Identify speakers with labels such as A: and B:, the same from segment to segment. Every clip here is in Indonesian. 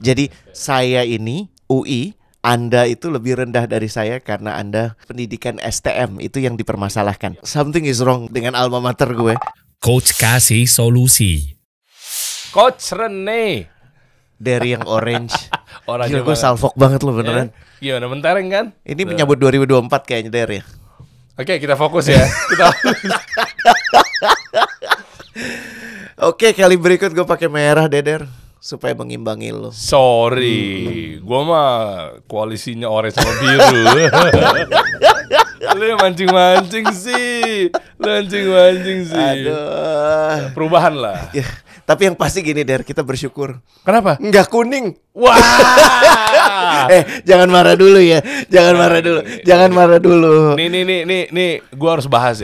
A: Jadi saya ini UI, Anda itu lebih rendah dari saya karena Anda pendidikan STM, itu yang dipermasalahkan. Something is wrong dengan alma mater gue.
B: Coach kasih solusi.
C: Coach Rene.
A: Dari yang orange.
C: Orangnya
A: Gila, gue salfok banget loh beneran.
C: Gimana mentereng kan?
A: Ini menyambut 2024 kayaknya Der ya.
C: Oke, kita fokus ya.
A: Oke, kali berikut gue pakai merah Der supaya mengimbangi lo.
C: Sorry, gua mah koalisinya orange sama biru. Lu yang mancing-mancing sih.
A: Aduh.
C: Perubahan lah.
A: Ya, tapi yang pasti gini Der, kita bersyukur.
C: Kenapa?
A: Nggak kuning.
C: Wah.
A: Jangan marah dulu ya. Jangan marah dulu.
C: Nih, gua harus bahas.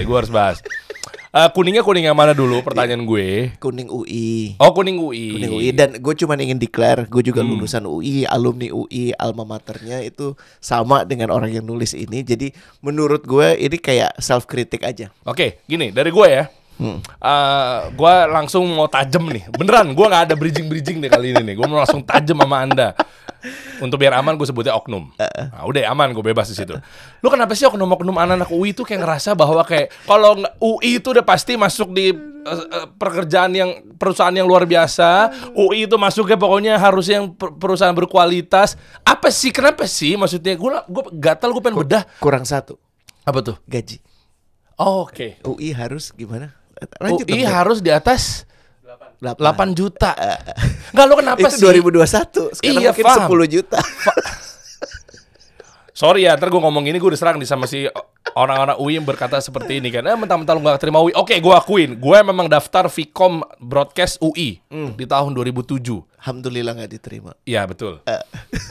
C: Kuningnya kuning yang mana dulu? Pertanyaan gue.
A: Kuning UI.
C: Oh, kuning UI.
A: Kuning UI. Dan gue cuma ingin declare, gue juga lulusan UI, alumni UI, alma maternya itu sama dengan orang yang nulis ini. Jadi menurut gue ini kayak self kritik aja.
C: Oke, gini dari gue ya. Gue langsung mau tajem nih. Beneran, gue nggak ada bridging deh kali ini nih. Gue mau langsung tajem sama Anda. Untuk biar aman gue sebutnya oknum. Nah, udah aman, gue bebas di situ. Lu kenapa sih oknum-oknum anak-anak UI itu kayak ngerasa bahwa kayak kalau UI itu udah pasti masuk di perusahaan yang luar biasa. UI itu masuknya pokoknya harus yang perusahaan berkualitas. Apa sih? Kenapa sih? Maksudnya gue gatal, gue pengen bedah.
A: Kurang satu.
C: Apa tuh?
A: Gaji.
C: Oh, oke.
A: UI harus gimana? Lanjut
C: UI
A: dong,
C: harus di atas 8 juta.
A: Enggak,
C: lo kenapa
A: itu
C: sih?
A: 2021. Sekarang
C: Iya,
A: mungkin
C: paham.
A: 10 juta.
C: Sorry ya, ntar gue ngomong ini gue diserang nih sama si orang-orang UI yang berkata seperti ini kan. Mentang-mentang lu gak terima UI. Oke, gue akuin. Gue memang daftar Vkom Broadcast UI di tahun 2007.
A: Alhamdulillah gak diterima.
C: Iya, betul.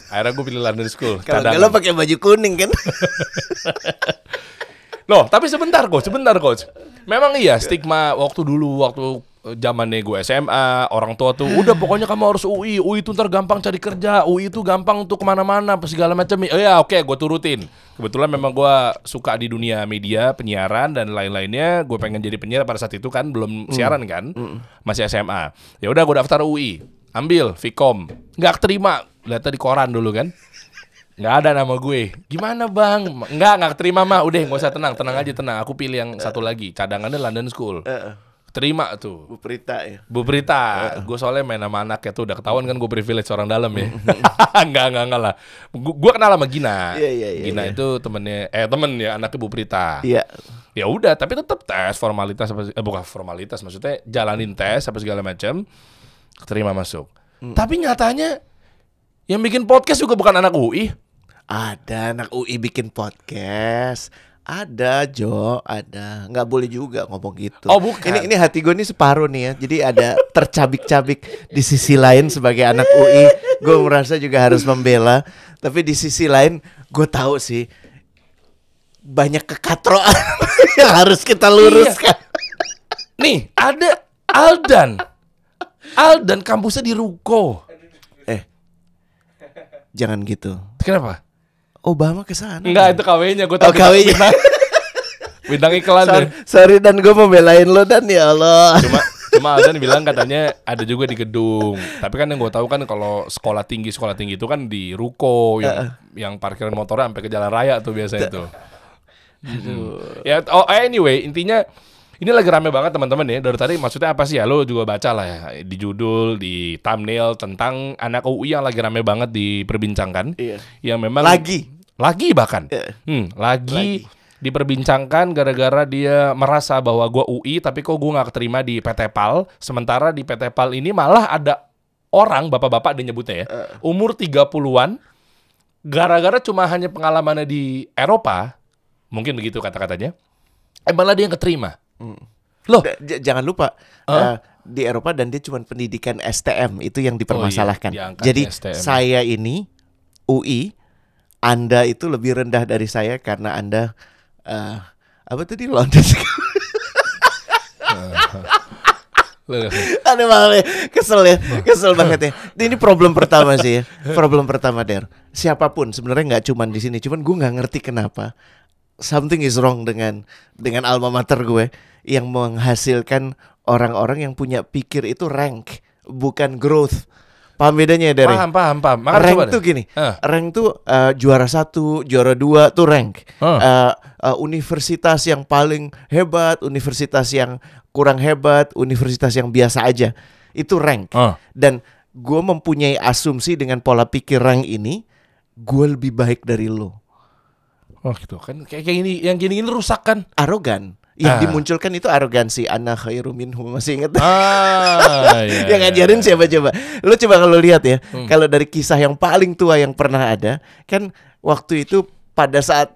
C: Akhirnya gue pilih London School.
A: Kalau enggak lo pakai baju kuning kan.
C: Loh, tapi sebentar coach. Memang iya stigma waktu zamannya gue SMA, orang tua tuh udah pokoknya kamu harus UI itu ntar gampang cari kerja, UI itu gampang untuk kemana-mana, segala macam. Ya oke, gue turutin. Kebetulan memang gue suka di dunia media, penyiaran dan lain-lainnya. Gue pengen jadi penyiar pada saat itu kan belum siaran kan, masih SMA. Ya udah gue daftar UI, ambil Vkom, nggak terima, lihat di koran dulu kan. Nggak ada nama gue. Gimana bang? Nggak terima mah. Udah nggak usah tenang aja. Aku pilih yang satu lagi. Cadangannya London School. Terima tuh.
A: Bu Prita ya.
C: Bu Prita. Gue soalnya main sama anaknya tuh. Udah ketahuan kan gue privilege orang dalam ya. Enggak lah. Gue kenal sama Gina.
A: Iya,
C: Gina itu temen ya anaknya Bu Prita.
A: Iya.
C: Ya udah. Tapi tetap tes formalitas. Bukan formalitas. Maksudnya jalanin tes apa segala macam. Terima masuk. Tapi nyatanya yang bikin podcast juga bukan anak UI.
A: Ada anak UI bikin podcast. Ada Jo, ada. Nggak boleh juga ngomong gitu.
C: Oh bukan.
A: Ini hati gue nih separuh nih ya. Jadi ada tercabik-cabik di sisi lain sebagai anak UI. Gue merasa juga harus membela. Tapi di sisi lain gue tahu sih banyak kekatroan yang harus kita luruskan.
C: Nih ada Aldan kampusnya di Ruko.
A: Jangan gitu.
C: Kenapa?
A: Obama kesana.
C: Enggak, itu KW-nya. Gue tahu
A: KW-nya.
C: Bintang iklan.
A: Sorry dan gue membelain lo dan ya Allah.
C: Cuma Aldan bilang katanya ada juga di gedung. Tapi kan yang gue tahu kan kalau sekolah tinggi itu kan di Ruko yang parkiran motornya sampai ke jalan raya tuh biasa itu. Ya, anyway, intinya ini lagi rame banget teman-teman ya. Dari tadi maksudnya apa sih ya? Lo juga baca lah ya di judul, di thumbnail tentang anak UI yang lagi rame banget diperbincangkan. Iya. Yang memang lagi bahkan. Lagi diperbincangkan gara-gara dia merasa bahwa gue UI tapi kok gue gak keterima di PT PAL. Sementara di PT PAL ini malah ada orang, bapak-bapak dia nyebutnya ya, umur 30-an, gara-gara cuma hanya pengalamannya di Eropa, mungkin begitu kata-katanya, malah dia yang keterima. Loh,
A: jangan lupa di Eropa dan dia cuma pendidikan STM, itu yang dipermasalahkan. Jadi
C: STM.
A: Saya ini UI, Anda itu lebih rendah dari saya karena Anda apa tadi London School. Aduh malah kesel banget ya. Ini problem pertama sih ya. Problem pertama Der. Siapapun sebenarnya nggak cuma di sini, cuman gue nggak ngerti kenapa something is wrong dengan alma mater gue yang menghasilkan orang-orang yang punya pikir itu rank bukan growth. Paham bedanya ya dari?
C: Paham. Makanya
A: Rank
C: coba
A: tuh
C: deh.
A: gini, rank tuh juara 1, juara 2 tuh rank. Universitas yang paling hebat, universitas yang kurang hebat, universitas yang biasa aja, itu rank. Dan gue mempunyai asumsi dengan pola pikir rank ini, gue lebih baik dari lo.
C: Oh gitu kan, kayak gini, yang gini rusak kan?
A: Arogan. Yang dimunculkan itu arogansi. Ana khairu minhu, masih ingat?
C: Iya,
A: yang ngajarin siapa coba? Lo coba kalau lihat ya, kalau dari kisah yang paling tua yang pernah ada, kan waktu itu pada saat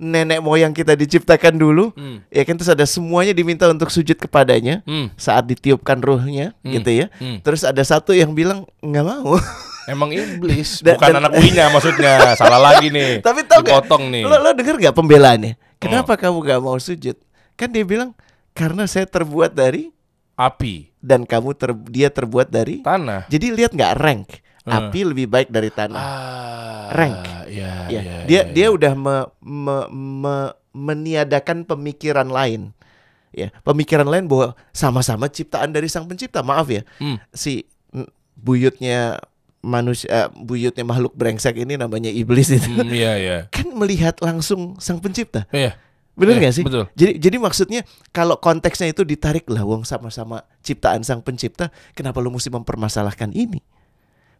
A: nenek moyang kita diciptakan dulu, ya kan, terus ada semuanya diminta untuk sujud kepadanya saat ditiupkan ruhnya, gitu ya. Terus ada satu yang bilang nggak mau.
C: Emang iblis, bukan anak UI-nya maksudnya. Salah lagi nih.
A: Tapi tau gak,
C: nih.
A: lo denger gak pembelaannya? Kenapa kamu gak mau sujud? Kan dia bilang, karena saya terbuat dari
C: api
A: dan dia terbuat dari
C: tanah.
A: Jadi lihat nggak rank? Api lebih baik dari tanah. Rank. Dia udah meniadakan pemikiran lain. Ya, pemikiran lain bahwa sama-sama ciptaan dari Sang Pencipta. Maaf ya, si buyutnya manusia, buyutnya makhluk brengsek ini namanya iblis itu. Kan melihat langsung Sang Pencipta. Bener gak sih?
C: Betul.
A: Jadi maksudnya kalau konteksnya itu ditarik lah, wong sama-sama ciptaan Sang Pencipta, kenapa lo mesti mempermasalahkan ini?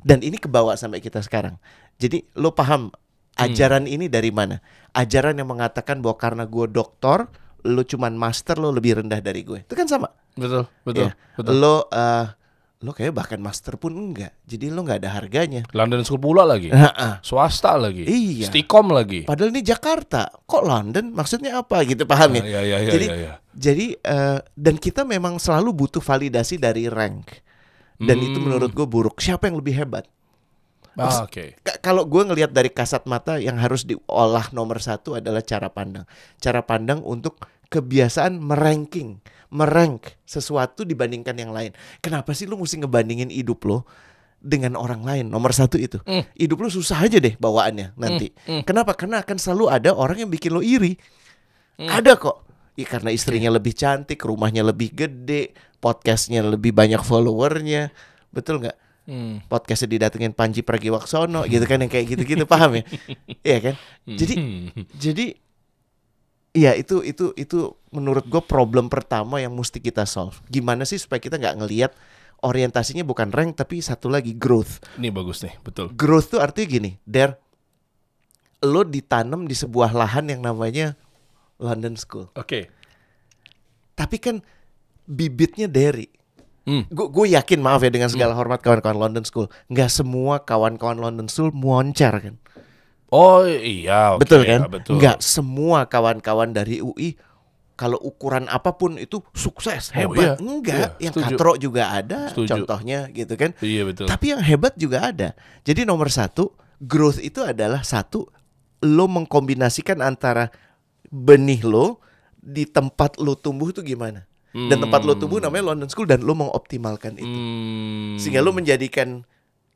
A: Dan ini kebawa sampai kita sekarang. Jadi lo paham ajaran ini dari mana? Ajaran yang mengatakan bahwa karena gue doktor, lo cuman master, lo lebih rendah dari gue. Itu kan sama.
C: Betul.
A: Ya. Lo kayak bahkan master pun enggak. Jadi lo nggak ada harganya.
C: London School pula lagi. Swasta lagi.
A: Iya.
C: Stikom lagi.
A: Padahal ini Jakarta. Kok London? Maksudnya apa gitu, paham ya? Jadi dan kita memang selalu butuh validasi dari rank. Dan itu menurut gue buruk. Siapa yang lebih hebat? Kalau gue ngelihat dari kasat mata, yang harus diolah nomor 1 adalah cara pandang. Cara pandang untuk kebiasaan merank sesuatu dibandingkan yang lain. Kenapa sih lu mesti ngebandingin hidup lo dengan orang lain? Nomor 1 itu. Hidup lo susah aja deh bawaannya nanti. Kenapa? Karena akan selalu ada orang yang bikin lo iri. Ada kok. Ya, karena istrinya lebih cantik, rumahnya lebih gede, podcastnya lebih banyak followernya. Betul nggak? Podcastnya didatengin Panji Pragiwaksono gitu kan, yang kayak gitu-gitu, paham ya? Iya kan? Jadi iya, itu menurut gue problem pertama yang mesti kita solve. Gimana sih supaya kita nggak ngelihat orientasinya bukan rank, tapi satu lagi growth.
C: Ini bagus nih, betul.
A: Growth tuh artinya gini, lo ditanam di sebuah lahan yang namanya London School. Tapi kan bibitnya dari. Gue yakin, maaf ya dengan segala hormat kawan-kawan London School, nggak semua kawan-kawan London School moncer kan.
C: Oh iya,
A: betul kan?
C: Betul.
A: Nggak semua kawan-kawan dari UI kalau ukuran apapun itu sukses, hebat. Enggak, yang katro juga ada, contohnya gitu kan.
C: Iya, betul.
A: Tapi yang hebat juga ada. Jadi nomor 1, growth itu adalah 1, lo mengkombinasikan antara benih lo di tempat lo tumbuh itu gimana. Dan tempat lo tumbuh namanya London School, dan lo mengoptimalkan itu. Sehingga lo menjadikan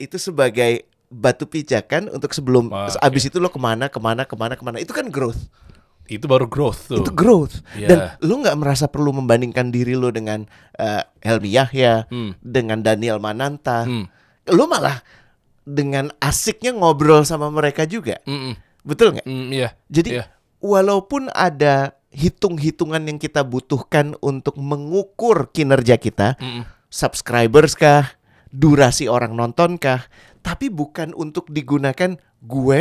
A: itu sebagai batu pijakan untuk sebelum abis itu lo kemana. Itu kan growth.
C: Itu baru growth tuh.
A: Itu growth. Dan lo nggak merasa perlu membandingkan diri lo dengan Helmi Yahya, dengan Daniel Mananta. Lo malah dengan asiknya ngobrol sama mereka juga. Betul nggak? Jadi walaupun ada hitung-hitungan yang kita butuhkan untuk mengukur kinerja kita, subscribers kah, durasi orang nonton kah, tapi bukan untuk digunakan gue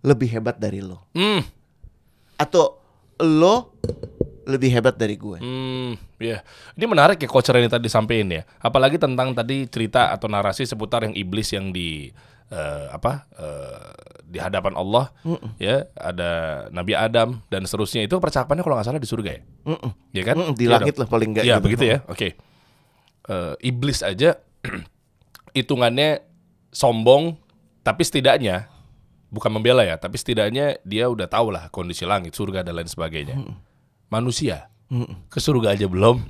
A: lebih hebat dari lo, atau lo lebih hebat dari gue.
C: Ini menarik ya Coach Reni tadi sampein ya. Apalagi tentang tadi cerita atau narasi seputar yang iblis yang di di hadapan Allah, ya ada Nabi Adam dan seterusnya. Itu percakapannya kalau nggak salah di surga ya, ya kan?
A: Di langit lah paling nggak.
C: Ya
A: gitu.
C: begitu ya. Iblis aja hitungannya sombong, tapi setidaknya bukan membela ya, tapi setidaknya dia udah tahu lah kondisi langit, surga dan lain sebagainya. Manusia ke surga aja belum,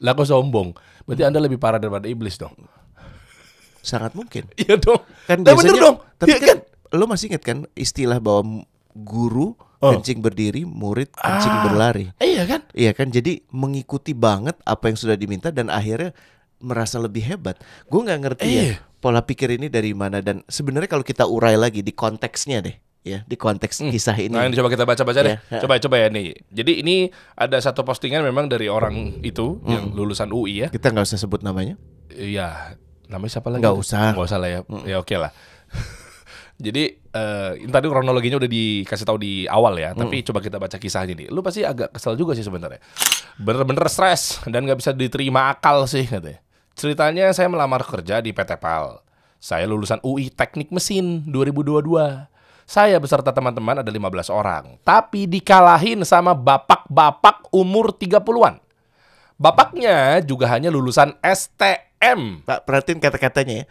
C: lah kok sombong? Berarti Anda lebih parah daripada iblis dong.
A: Sangat mungkin.
C: Iya dong.
A: Kan
C: biasanya, bener dong.
A: Tapi kan lo masih ingat kan istilah bahwa guru kencing berdiri, murid kencing berlari.
C: Iya kan?
A: Iya kan. Jadi mengikuti banget apa yang sudah diminta, dan akhirnya merasa lebih hebat. Gue nggak ngerti ya pola pikir ini dari mana, dan sebenarnya kalau kita urai lagi di konteksnya deh, ya di konteks kisah ini.
C: Nah, ini coba kita baca-baca deh.
A: Ya.
C: Coba ya nih. Jadi ini ada satu postingan memang dari orang itu yang lulusan UI ya.
A: Kita nggak usah sebut namanya.
C: Iya, namanya siapa lagi?
A: Nggak usah.
C: Nggak usah lah ya. Ya oke lah. Jadi ini tadi kronologinya udah dikasih tahu di awal ya. Tapi coba kita baca kisahnya nih. Lu pasti agak kesel juga sih sebenarnya. Bener-bener stres dan nggak bisa diterima akal sih katanya. Ceritanya saya melamar kerja di PT PAL. Saya lulusan UI Teknik Mesin 2022. Saya beserta teman-teman ada 15 orang. Tapi dikalahin sama bapak-bapak umur 30-an. Bapaknya juga hanya lulusan STM.
A: Pak, perhatiin kata-katanya ya.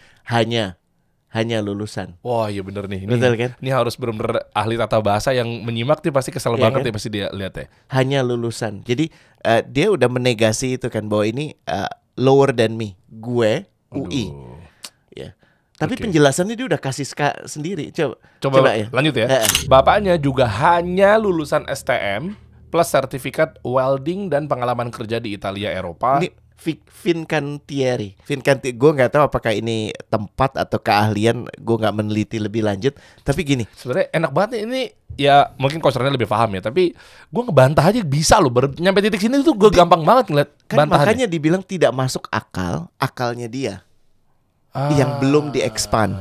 A: Hanya lulusan.
C: Wah iya bener nih.
A: Betul kan?
C: Ini harus bener-bener ahli tata bahasa yang menyimak nih pasti kesel banget
A: kan?
C: ya pasti dia lihat ya.
A: Hanya lulusan. Jadi dia udah menegasi itu kan, bahwa ini lower than me. Gue UI. Ya. Tapi penjelasannya dia udah kasih sendiri. Coba ya.
C: Lanjut ya. Bapaknya juga hanya lulusan STM plus sertifikat welding dan pengalaman kerja di Italia, Eropa.
A: Ini Fincantieri. Gue nggak tahu apakah ini tempat atau keahlian. Gue nggak meneliti lebih lanjut. Tapi gini,
C: sebenarnya enak banget nih ini. Ya mungkin coachernya lebih paham ya. Tapi gue ngebantah aja bisa loh. Nyampe titik sini tuh gue gampang banget ngeliat
A: kan
C: bantahannya.
A: makanya dibilang tidak masuk akalnya dia yang belum di-expand.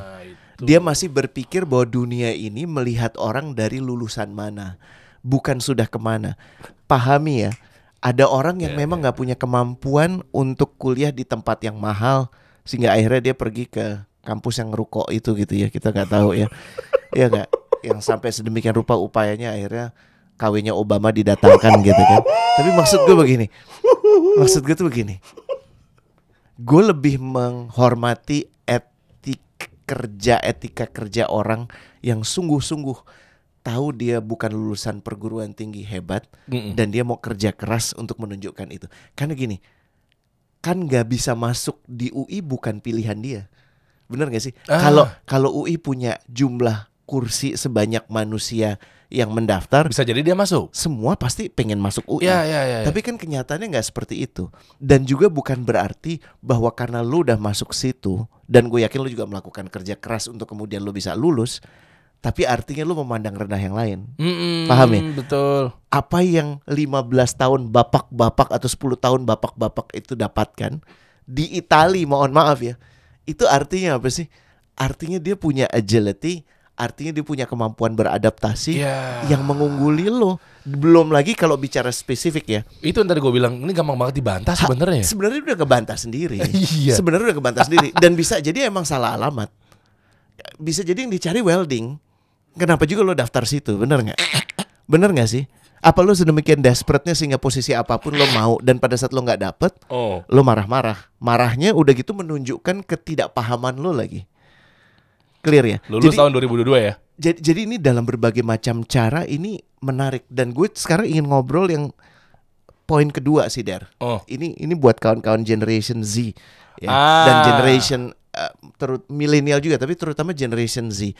A: Dia masih berpikir bahwa dunia ini melihat orang dari lulusan mana, bukan sudah kemana. Pahami ya. Ada orang yang memang nggak punya kemampuan untuk kuliah di tempat yang mahal, sehingga akhirnya dia pergi ke kampus yang ruko itu gitu ya. Kita nggak tahu ya, ya nggak. Yang sampai sedemikian rupa upayanya akhirnya kawinnya Obama didatangkan gitu kan. Tapi maksud gue begini. Gue lebih menghormati etika kerja orang yang sungguh-sungguh tahu dia bukan lulusan perguruan tinggi hebat dan dia mau kerja keras untuk menunjukkan itu. Karena gini, kan nggak bisa masuk di UI bukan pilihan dia, bener nggak sih? Kalau UI punya jumlah kursi sebanyak manusia yang mendaftar,
C: bisa jadi dia masuk.
A: Semua pasti pengen masuk UI.
C: Ya.
A: Tapi kan kenyataannya nggak seperti itu. Dan juga bukan berarti bahwa karena lu udah masuk situ, dan gue yakin lu juga melakukan kerja keras untuk kemudian lu bisa lulus, tapi artinya lu memandang rendah yang lain. Paham ya?
C: Betul.
A: Apa yang 15 tahun bapak-bapak atau 10 tahun bapak-bapak itu dapatkan di Italia, mohon maaf ya, itu artinya apa sih? Artinya dia punya agility, artinya dia punya kemampuan beradaptasi yang mengungguli lo. Belum lagi kalau bicara spesifik ya.
C: Itu yang tadi gue bilang, ini gampang banget dibantah sebenarnya.
A: Sebenarnya udah ngebantah sendiri.
C: Iya.
A: Sebenarnya udah ngebantah sendiri. Dan bisa jadi emang salah alamat. Bisa jadi yang dicari welding. Kenapa juga lo daftar situ? Bener nggak? Bener nggak sih? Apa lo sedemikian desperate-nya sehingga posisi apapun lo mau, dan pada saat lo nggak dapet, lo marah-marah. Marahnya udah gitu menunjukkan ketidakpahaman lo lagi. Clear ya?
C: Lulus tahun 2022 ya?
A: Jadi ini dalam berbagai macam cara ini menarik. Dan gue sekarang ingin ngobrol yang poin kedua sih, Der. Ini buat kawan-kawan Generation Z ya. Dan generation milenial juga, tapi terutama Generation Z.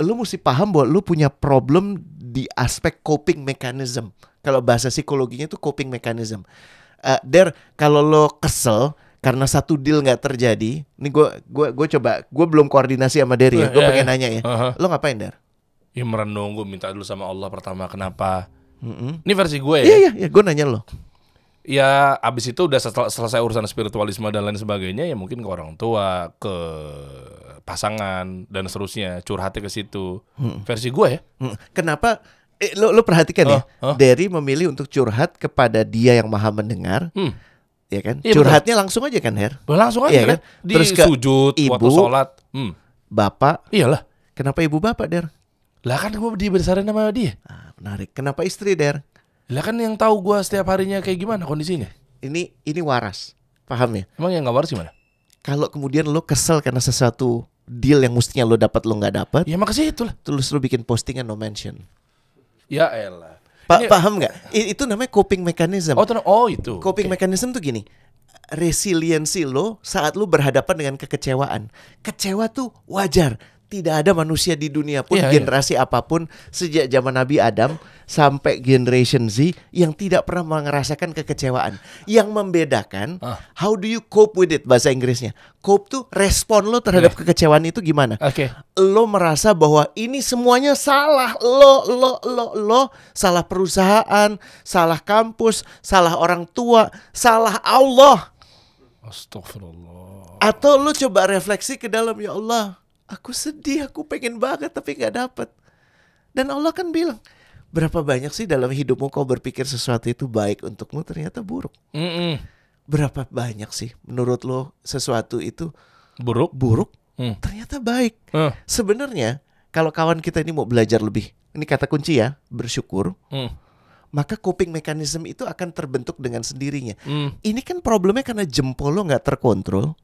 A: Lu mesti paham bahwa lu punya problem di aspek coping mechanism. Kalau bahasa psikologinya itu coping mechanism. Der, kalau lo kesel karena satu deal nggak terjadi, ini gue coba, gue belum koordinasi sama Derry ya, gue pengen nanya ya, lo ngapain, Der?
C: Ya merenung, gue minta dulu sama Allah pertama, kenapa? Ini versi gue ya?
A: Iya, gue nanya lo.
C: Ya abis itu udah selesai urusan spiritualisme dan lain sebagainya, ya mungkin ke orang tua, ke pasangan dan seterusnya, curhatnya ke situ. Versi gue ya.
A: Kenapa? Lo perhatikan ya, Derry memilih untuk curhat kepada Dia yang Maha Mendengar. Ya kan?
C: Iya,
A: curhatnya betul. Langsung aja kan, Her?
C: Langsung aja kan? Di terus ke sujud, ibu, waktu sholat.
A: Bapak.
C: Iyalah.
A: Kenapa ibu bapak, Der?
C: Lah kan gue dibesarin sama dia.
A: Menarik. Kenapa istri, Der?
C: Lah kan yang tahu gue setiap harinya kayak gimana kondisinya.
A: Ini waras. Paham ya?
C: Emang yang gak waras gimana? Kalau
A: kemudian lo kesel karena sesuatu deal yang mestinya lo dapat lo nggak dapat,
C: ya makasih itu lah.
A: Terus lo bikin postingan no mention.
C: Ya elah.
A: Paham nggak? Itu namanya coping mechanism.
C: Itu.
A: Coping mechanism tuh gini. Resiliensi lo saat lo berhadapan dengan kekecewaan. Kecewa tuh wajar, tidak ada manusia di dunia pun,
C: Iya,
A: generasi apapun sejak zaman Nabi Adam sampai generation Z yang tidak pernah merasakan kekecewaan. Yang membedakan, how do you cope with it bahasa Inggrisnya. Cope tuh respon lo terhadap kekecewaan itu gimana?
C: Oke.
A: Lo merasa bahwa ini semuanya salah lo, salah perusahaan, salah kampus, salah orang tua, salah Allah.
C: Astagfirullah.
A: Atau lo coba refleksi ke dalam, ya Allah, aku sedih, aku pengen banget tapi gak dapet. Dan Allah kan bilang, berapa banyak sih dalam hidupmu kau berpikir sesuatu itu baik untukmu, ternyata buruk. Berapa banyak sih menurut lo sesuatu itu buruk, ternyata baik. Sebenarnya kalau kawan kita ini mau belajar lebih, ini kata kunci ya, bersyukur, maka coping mechanism itu akan terbentuk dengan sendirinya. Ini kan problemnya karena jempol lo gak terkontrol,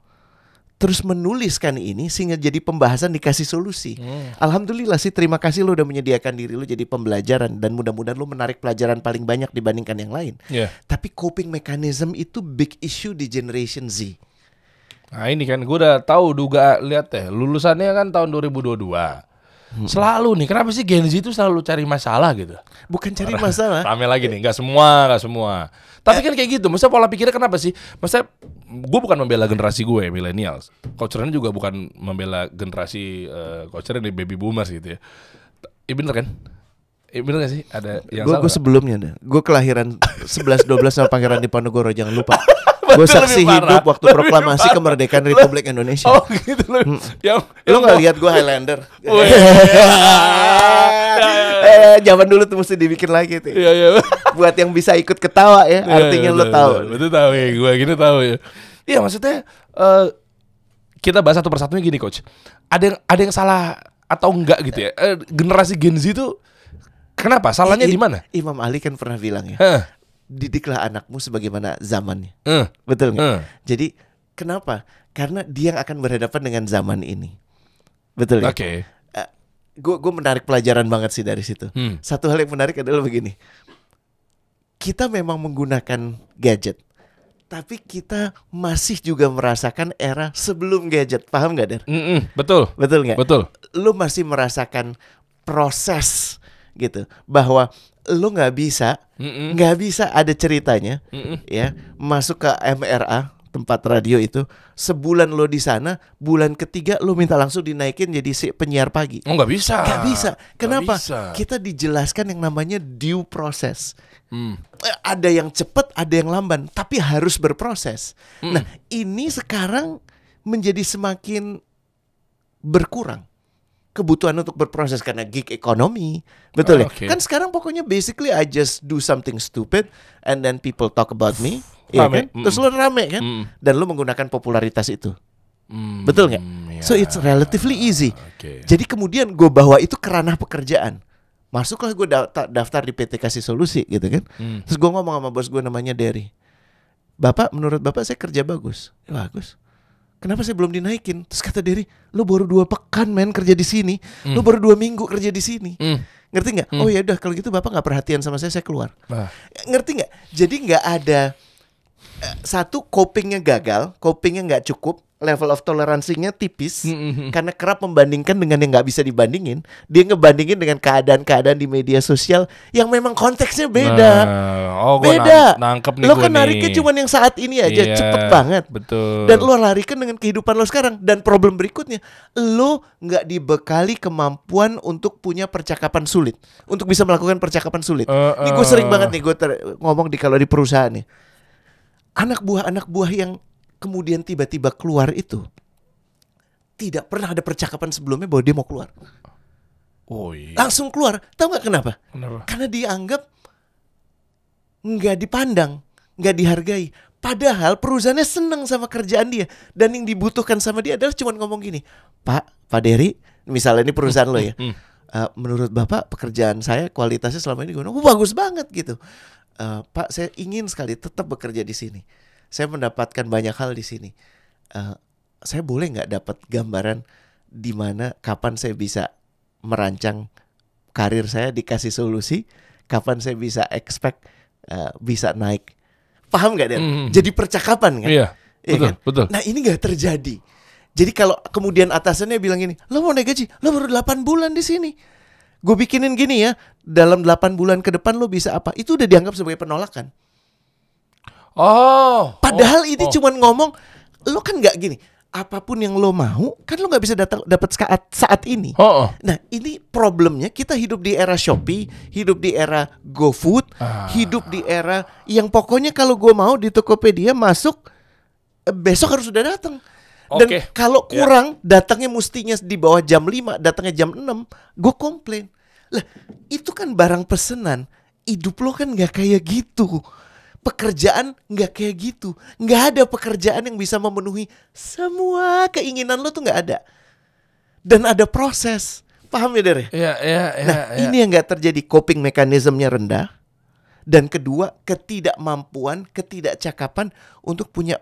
A: terus menuliskan ini sehingga jadi pembahasan, dikasih solusi. Alhamdulillah sih, terima kasih lo udah menyediakan diri lo jadi pembelajaran, dan mudah-mudahan lo menarik pelajaran paling banyak dibandingkan yang lain. Tapi coping mechanism itu big issue di generation Z.
C: Nah ini kan gue udah tahu, lihat deh lulusannya kan tahun 2022. Selalu nih, kenapa sih Gen Z itu selalu cari masalah gitu?
A: Bukan cari masalah.
C: Rame lagi nih, nggak semua. Tapi kan kayak gitu, maksudnya pola pikirnya kenapa sih? Maksudnya gue bukan membela generasi gue, millennials. Coachernya juga bukan membela generasi coachernya di baby boomers gitu ya. Bener kan? Bener gak sih? Ada yang salah?
A: Gue sebelumnya dah. Gue kelahiran 11-12 sama Pangeran Diponegoro, jangan lupa. Gue saksi hidup waktu proklamasi kemerdekaan Republik Indonesia.
C: Oh gitu loh.
A: Lo gak lihat gue Highlander? Zaman dulu tuh mesti dibikin lagi tuh.
C: Iya.
A: Buat yang bisa ikut ketawa ya, artinya lo tahu.
C: Betul tahu ya, gue gini tahu ya. Iya maksudnya kita bahas satu persatunya gini coach. Ada yang salah atau enggak gitu ya? Generasi Gen Z itu kenapa? Salahnya di mana?
A: Imam Ali kan pernah bilang ya, didiklah anakmu sebagaimana zamannya. Betul nggak? Jadi kenapa? Karena dia yang akan berhadapan dengan zaman ini. Betul ya?
C: Oke.
A: Gue menarik pelajaran banget sih dari situ. Satu hal yang menarik adalah begini. Kita memang menggunakan gadget, tapi kita masih juga merasakan era sebelum gadget. Paham nggak, Der?
C: Betul.
A: Betul nggak?
C: Betul.
A: Lu masih merasakan proses gitu, bahwa lu nggak bisa ada ceritanya ya masuk ke MRA, tempat radio itu, sebulan lo di sana, bulan ketiga lo minta langsung dinaikin jadi si penyiar pagi.
C: Oh nggak bisa.
A: Nggak bisa. Kenapa?
C: Gak bisa.
A: Kita dijelaskan yang namanya due process. Ada yang cepat, ada yang lamban, tapi harus berproses. Nah ini sekarang menjadi semakin berkurang kebutuhan untuk berproses karena gig ekonomi. Betul ya? Kan sekarang pokoknya basically I just do something stupid and then people talk about me. Ya kan? Terus lo rame kan? Dan lo menggunakan popularitas itu. Betul nggak? So it's relatively easy. Jadi kemudian gue bawa itu ke ranah pekerjaan. Masuklah gue daftar di PT Kasih Solusi gitu kan. Terus gue ngomong sama bos gue namanya Derry. Bapak, menurut Bapak saya kerja bagus. Ya, bagus. Kenapa saya belum dinaikin? Terus kata Derry, lo baru 2 pekan men kerja di sini. Lo baru 2 minggu kerja di sini. Ngerti nggak? Oh ya udah, kalau gitu Bapak nggak perhatian sama saya keluar. Ngerti nggak? Jadi nggak ada satu, copingnya gagal, copingnya nggak cukup, level of toleransinya tipis, karena kerap membandingkan dengan yang nggak bisa dibandingin. Dia ngebandingin dengan keadaan-keadaan di media sosial yang memang konteksnya beda. Beda.
C: Nangkep nih
A: lo kan nariknya cuma yang saat ini aja, cepet banget.
C: Betul.
A: Dan lo larikan dengan kehidupan lo sekarang. Dan problem berikutnya, lo nggak dibekali kemampuan untuk punya percakapan sulit, untuk bisa melakukan percakapan sulit. Ini gue sering banget nih gue ngomong kalau di perusahaan nih, anak buah yang kemudian tiba-tiba keluar itu tidak pernah ada percakapan sebelumnya bahwa dia mau keluar.
C: Oh iya.
A: Langsung keluar. Tahu nggak kenapa?
C: Kenapa?
A: Karena dianggap nggak dipandang, nggak dihargai. Padahal perusahaannya seneng sama kerjaan dia, dan yang dibutuhkan sama dia adalah cuma ngomong gini, Pak Derry, misalnya ini perusahaan lo ya, menurut Bapak pekerjaan saya kualitasnya selama ini gimana? Bagus banget gitu. Pak, saya ingin sekali tetap bekerja di sini. Saya mendapatkan banyak hal di sini. Saya boleh nggak dapat gambaran di mana, kapan saya bisa merancang karir saya, dikasih solusi, kapan saya bisa expect bisa naik. Paham nggak, Dan? Jadi percakapan kan?
C: Iya, betul,
A: kan?
C: betul.
A: Nah ini nggak terjadi. Jadi kalau kemudian atasannya bilang gini, lo mau naik gaji, lo baru 8 bulan di sini. Gue bikinin gini ya, dalam 8 bulan ke depan lo bisa apa? Itu udah dianggap sebagai penolakan. Padahal ini cuman ngomong, lo kan nggak gini. Apapun yang lo mau, kan lo nggak bisa dapat saat ini. Nah, ini problemnya kita hidup di era Shopee, hidup di era GoFood, hidup di era yang pokoknya kalau gue mau di Tokopedia masuk besok harus sudah datang. Dan kalau kurang datangnya mestinya di bawah jam 5, datangnya jam 6, gue komplain. Lah, itu kan barang pesenan. Hidup lo kan nggak kayak gitu. Pekerjaan nggak kayak gitu. Nggak ada pekerjaan yang bisa memenuhi semua keinginan lo tuh nggak ada. Dan ada proses. Paham ya, Der? Ini yang nggak terjadi. Coping mekanismenya rendah. Dan kedua, ketidakmampuan, ketidakcakapan untuk punya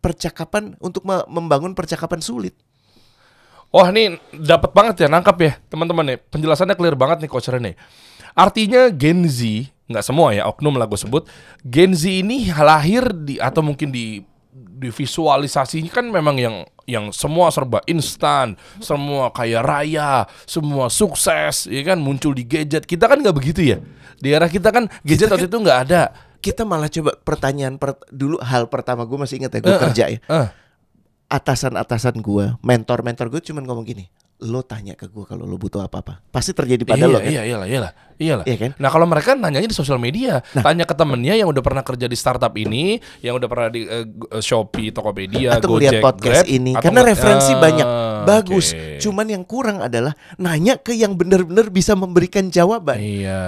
A: percakapan, untuk membangun percakapan sulit.
C: Wah, ini dapat banget ya, nangkap ya teman-teman nih. Penjelasannya clear banget nih Coach Rene. Artinya Gen Z, nggak semua ya, oknum lah gue sebut. Gen Z ini lahir atau mungkin di visualisasinya kan memang yang semua serba instan, semua kaya raya, semua sukses, ya kan, muncul di gadget. Kita kan nggak begitu ya. Di era kita kan gadget waktu itu nggak ada.
A: Kita malah coba pertanyaan dulu, hal pertama gue masih ingat ya, gue kerja ya. Atasan-atasan gue, mentor-mentor gue cuman ngomong gini, lo tanya ke gue kalau lo butuh apa-apa. Pasti terjadi pada lo kan?
C: Iyalah.
A: Iya kan?
C: Nah kalau mereka nanyanya di sosial media, tanya ke temennya yang udah pernah kerja di startup ini, yang udah pernah di Shopee, Tokopedia,
A: atau
C: Gojek,
A: lihat podcast
C: Grab,
A: ini. Karena referensi banyak, bagus. Cuman yang kurang adalah nanya ke yang benar-benar bisa memberikan jawaban.
C: Iya.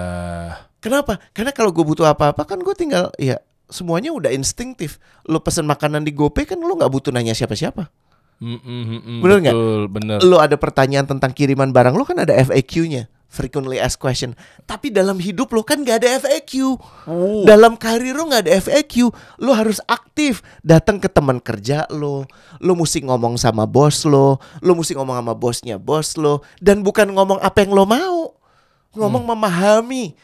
A: Kenapa? Karena kalau gue butuh apa-apa kan gue tinggal, ya semuanya udah instinktif. Lo pesen makanan di GoPay kan lo nggak butuh nanya siapa-siapa. Bener nggak?
C: Bener.
A: Lo ada pertanyaan tentang kiriman barang, lo kan ada FAQ-nya, frequently asked question. Tapi dalam hidup lo kan nggak ada FAQ. Dalam karir lo nggak ada FAQ. Lo harus aktif, datang ke teman kerja lo. Lo mesti ngomong sama bos lo. Lo mesti ngomong sama bosnya bos lo. Dan bukan ngomong apa yang lo mau, ngomong memahami.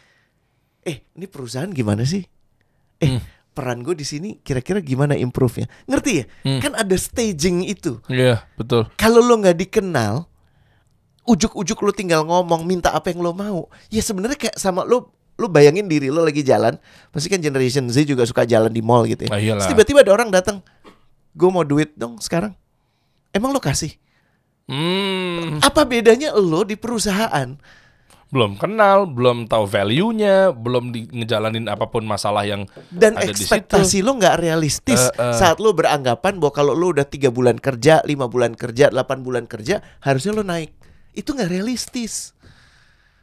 A: Ini perusahaan gimana sih? Peran gue di sini kira-kira gimana improve-nya? Ngerti ya? Kan ada staging itu.
C: Iya, betul.
A: Kalau lo nggak dikenal, ujuk-ujuk lo tinggal ngomong minta apa yang lo mau. Ya sebenarnya kayak sama lo bayangin diri lo lagi jalan. Pasti kan generation Z juga suka jalan di mall gitu ya. Terus tiba-tiba ada orang datang, gue mau duit dong sekarang. Emang lo kasih? Apa bedanya lo di perusahaan?
C: Belum kenal, belum tahu value-nya, belum ngejalanin apapun masalah yang
A: dan
C: ada di situ.
A: Ekspektasi lo nggak realistis saat lo beranggapan bahwa kalau lo udah 3 bulan kerja, 5 bulan kerja, 8 bulan kerja, harusnya lo naik. Itu nggak realistis.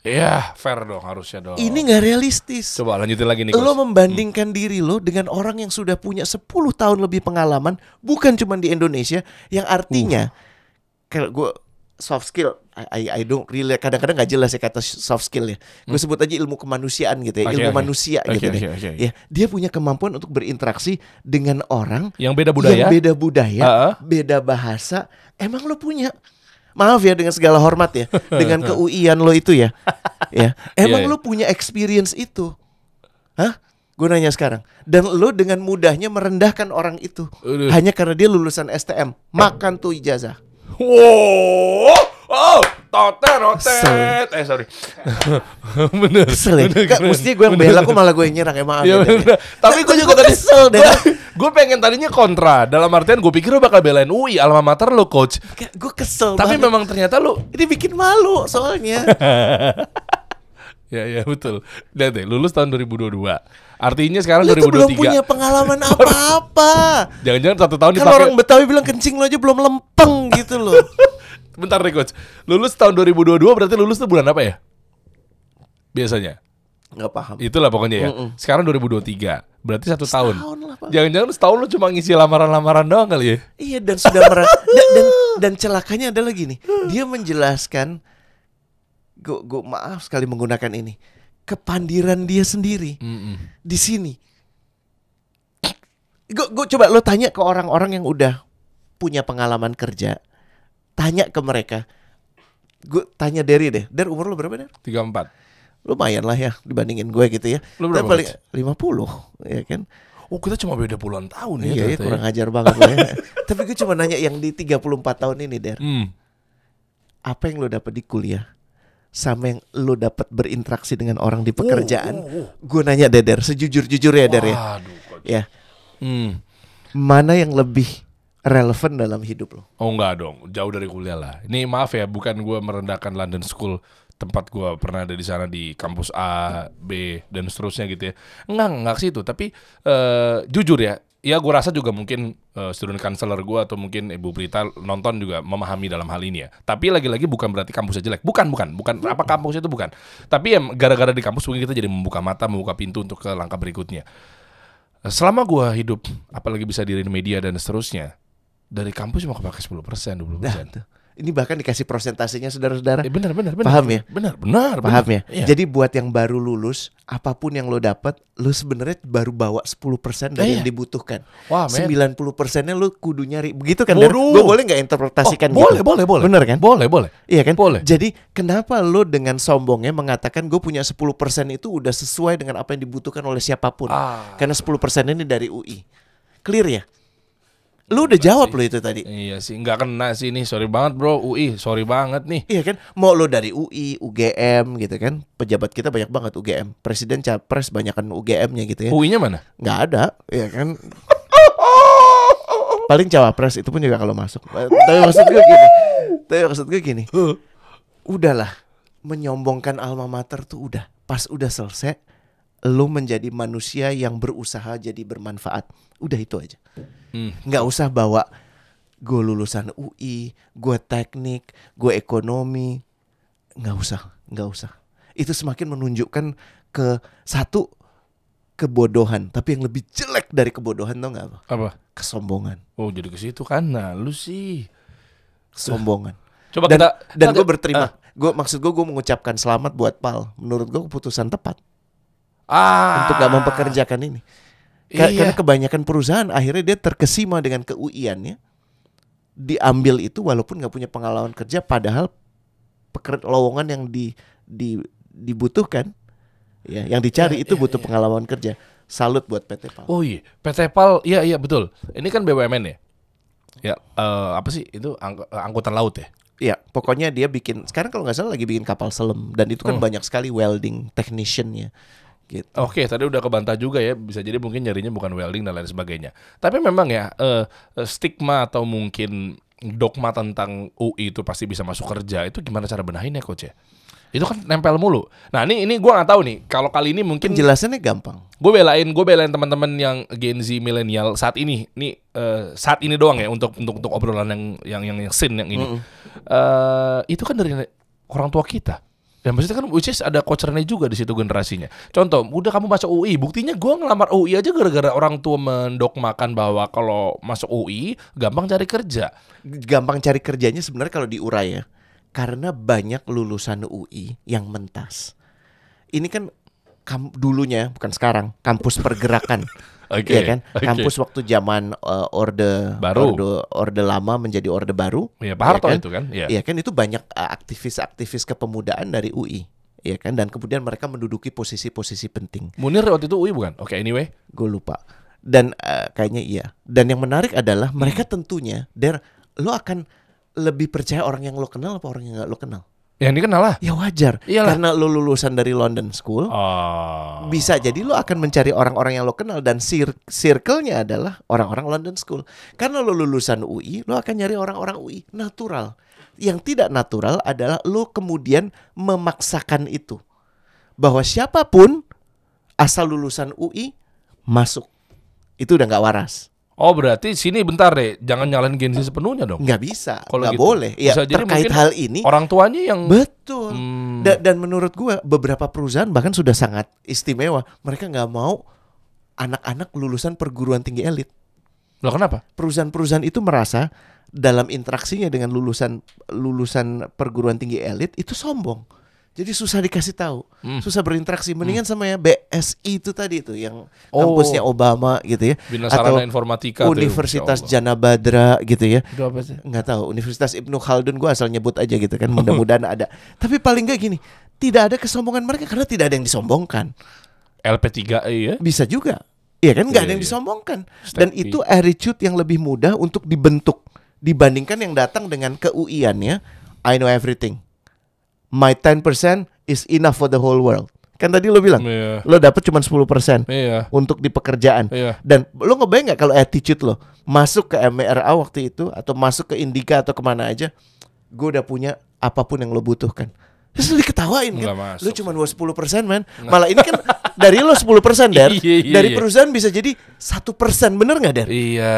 C: Iya, fair dong, harusnya dong.
A: Ini nggak realistis.
C: Coba lanjutin lagi nih, Coach.
A: Lo membandingkan diri lo dengan orang yang sudah punya 10 tahun lebih pengalaman, bukan cuma di Indonesia, yang artinya kalau gue soft skill, I don't really, kadang-kadang nggak jelas ya kata soft skill ya. Gue sebut aja ilmu kemanusiaan gitu ya, ilmu manusia gitu deh. Ya, dia punya kemampuan untuk berinteraksi dengan orang
C: yang beda budaya,
A: beda bahasa. Emang lo punya? Maaf ya dengan segala hormat ya, dengan keuian lo itu ya. Ya, emang lo punya experience itu? Hah? Gue nanya sekarang. Dan lo dengan mudahnya merendahkan orang itu hanya karena dia lulusan STM, makan tuh ijazah.
C: Rotet. Sorry. Bener.
A: Kesel ya? Mestinya gue yang bela, kok malah gue yang nyerang. Maaf ya.
C: Tapi gue juga tadi kesel deh. Gue pengen tadinya kontra. Dalam artian gue pikir lo bakal belain UI, alma mater lo, Coach.
A: Gue kesel
C: tapi
A: banget.
C: Memang ternyata lo
A: ini bikin malu soalnya.
C: Ya betul. Lihat deh, lulus tahun 2022. Artinya sekarang
A: lu
C: 2023.
A: Lu belum punya pengalaman apa-apa.
C: Jangan-jangan 1 tahun dipakai.
A: Kalau orang Betawi bilang kencing lo aja belum lempeng gitu loh.
C: Bentar deh, Coach. Lulus tahun 2022 berarti lulus tuh bulan apa ya? Biasanya.
A: Nggak paham.
C: Itulah pokoknya ya. Sekarang 2023. Berarti 1 tahun. Jangan-jangan setahun lu cuma ngisi lamaran-lamaran doang kali ya?
A: Iya, dan sudah dan celakanya adalah gini. Dia menjelaskan, gue maaf sekali menggunakan ini, kepandiran dia sendiri di sini. Gue coba lo tanya ke orang-orang yang udah punya pengalaman kerja, tanya ke mereka. Gue tanya Derry deh. Der, umur lo berapa, Der?
C: 34.
A: Lumayan lah ya dibandingin gue gitu ya.
C: Lo berapa?
A: Paling 50 ya kan.
C: Oh kita cuma beda puluhan tahun ya.
A: Iya,
C: ternyata
A: kurang ajar banget lo ya. Tapi gue cuma nanya yang di 34 tahun ini, Der. Apa yang lo dapat di kuliah sama yang lo dapat berinteraksi dengan orang di pekerjaan? Gue nanya deh, Der, sejujur-jujurnya, Der ya.
C: Waduh,
A: Ya. Mana yang lebih relevan dalam hidup lo?
C: Oh enggak dong, jauh dari kuliah lah. Ini maaf ya, bukan gue merendahkan London School, tempat gue pernah ada di sana di kampus A, B dan seterusnya gitu ya. Enggak ke situ. Tapi jujur ya gue rasa juga mungkin student counselor gue atau mungkin Ibu Prita nonton juga memahami dalam hal ini ya. Tapi lagi-lagi bukan berarti kampusnya jelek. Bukan apa kampusnya itu bukan. Tapi ya gara-gara di kampus mungkin kita jadi membuka mata, membuka pintu untuk ke langkah berikutnya. Selama gue hidup, apalagi bisa diri di media dan seterusnya, dari kampus cuma kepake 10%, 20%.
A: Nah, tuh. Ini bahkan dikasih persentasenya saudara-saudara.
C: Benar.
A: Paham ya?
C: Benar.
A: Paham ya?
C: Iya.
A: Jadi buat yang baru lulus, apapun yang lo dapat, lo sebenarnya baru bawa 10% dari yang dibutuhkan.
C: Wah, men.
A: 90%-nya lo kudu nyari. Begitu kan?
C: Waduh.
A: Gue boleh nggak interpretasikan
C: boleh,
A: gitu?
C: boleh.
A: Bener kan?
C: Boleh.
A: Iya kan?
C: Boleh.
A: Jadi kenapa lo dengan sombongnya mengatakan gue punya 10% itu udah sesuai dengan apa yang dibutuhkan oleh siapapun? Karena 10% ini dari UI. Clear ya? Lu udah jawab lo itu tadi.
C: Iya sih, nggak kena sih nih. Sorry banget bro, UI. Sorry banget nih.
A: Iya kan? Mau lo dari UI, UGM gitu kan? Pejabat kita banyak banget UGM. Presiden capres banyakan UGM-nya gitu ya.
C: UI-nya mana?
A: Nggak ada, ya kan? Paling cawapres itu pun juga kalau masuk. Tapi maksud gue gini. Udahlah, menyombongkan alma mater tuh udah. Pas udah selesai, lo menjadi manusia yang berusaha jadi bermanfaat. Udah itu aja. Nggak usah bawa gue lulusan UI, gue teknik, gue ekonomi. Nggak usah. Itu semakin menunjukkan ke satu kebodohan, tapi yang lebih jelek dari kebodohan, tau nggak apa?
C: Apa?
A: Kesombongan.
C: Oh jadi ke situ kan? Nah lu sih
A: Kesombongan.
C: Coba
A: dan gue berterima. Gue mengucapkan selamat buat Pal. Menurut gue keputusan tepat untuk gak mempekerjakan ini. Karena kebanyakan perusahaan akhirnya dia terkesima dengan keuiannya, diambil itu walaupun nggak punya pengalaman kerja, padahal lowongan yang dibutuhkan, ya, yang dicari itu butuh pengalaman kerja. Salut buat PT PAL.
C: Oh iya, PT PAL, iya betul. Ini kan BUMN ya. Ya apa sih itu angkutan laut ya?
A: Iya, pokoknya dia bikin, sekarang kalau nggak salah lagi bikin kapal selam, dan itu kan banyak sekali welding technician-nya. Gitu.
C: Oke, tadi udah kebantah juga ya, bisa jadi mungkin nyarinya bukan welding dan lain sebagainya. Tapi memang ya stigma atau mungkin dogma tentang UI itu pasti bisa masuk kerja, itu gimana cara benahinnya coach ya? Itu kan nempel mulu. Nah ini gue nggak tahu nih, kalau kali ini mungkin
A: penjelasannya gampang.
C: Gue belain teman-teman yang Gen Z milenial saat ini, saat ini doang ya untuk obrolan yang scene yang ini. Itu kan dari orang tua kita. Ya maksudnya kan which is ada coach Rene juga di situ generasinya. Contoh, udah kamu masuk UI, buktinya gue ngelamar UI aja gara-gara orang tua mendogmakan bahwa kalau masuk UI gampang cari kerja.
A: Gampang cari kerjanya sebenarnya kalau diurai ya, karena banyak lulusan UI yang mentas. Ini kan dulunya, bukan sekarang, kampus pergerakan.
C: Okay,
A: ya kan? Kampus waktu zaman orde baru, orde lama menjadi orde baru.
C: Iya, Pak Harto ya kan? Itu kan.
A: Iya kan, itu banyak aktivis kepemudaan dari UI. Iya kan, dan kemudian mereka menduduki posisi-posisi penting.
C: Munir waktu itu UI bukan? Oke, anyway.
A: Gue lupa. Dan kayaknya iya. Dan yang menarik adalah mereka tentunya, lo akan lebih percaya orang yang lo kenal apa orang yang gak lo kenal?
C: Yang dikenal lah.
A: Ya wajar. Iyalah. Karena lo lulusan dari London School, bisa jadi lo akan mencari orang-orang yang lo kenal, dan circle-nya adalah orang-orang London School. Karena lo lulusan UI, lo akan nyari orang-orang UI natural. Yang tidak natural adalah lo kemudian memaksakan itu, bahwa siapapun asal lulusan UI masuk. Itu udah gak waras.
C: Oh berarti sini bentar deh, jangan nyalain Gen Z sepenuhnya dong.
A: Nggak bisa,
C: nggak
A: gitu boleh. Ya, terkait hal ini
C: orang tuanya yang
A: betul. Dan menurut gue beberapa perusahaan bahkan sudah sangat istimewa. Mereka nggak mau anak-anak lulusan perguruan tinggi elit.
C: Loh kenapa?
A: Perusahaan-perusahaan itu merasa dalam interaksinya dengan lulusan perguruan tinggi elit itu sombong. Jadi susah dikasih tahu, susah berinteraksi. Mendingan sama ya BSI itu tadi itu yang kampusnya Obama gitu ya,
C: Bina
A: atau
C: Informatika
A: Universitas Jana Badra gitu ya.
C: Itu apa sih?
A: Nggak tahu. Universitas Ibnu Khaldun, gue asal nyebut aja gitu kan. Mudah-mudahan ada. Tapi paling nggak gini, tidak ada kesombongan mereka karena tidak ada yang disombongkan.
C: LP3E ya?
A: Bisa juga. Iya kan, nggak ada
C: Iya,
A: yang
C: iya.
A: disombongkan.
C: Step
A: Dan
C: B.
A: itu attitude yang lebih mudah untuk dibentuk dibandingkan yang datang dengan keuiannya. I know everything. My 10% is enough for the whole world. Kan tadi lo bilang,
C: Iya.
A: lo dapet cuma 10%
C: Iya.
A: untuk di pekerjaan.
C: Iya.
A: Dan lo ngebayang nggak kalau attitude lo masuk ke MRA waktu itu atau masuk ke Indika atau kemana aja, gue udah punya apapun yang lo butuhkan. Terus lo diketawain kan,
C: Nggak masuk.
A: lo cuma 10% man. Malah ini kan dari lo 10% Der.
C: Iya,
A: Dari
C: iya.
A: perusahaan bisa jadi 1%, bener nggak Der?
C: Iya.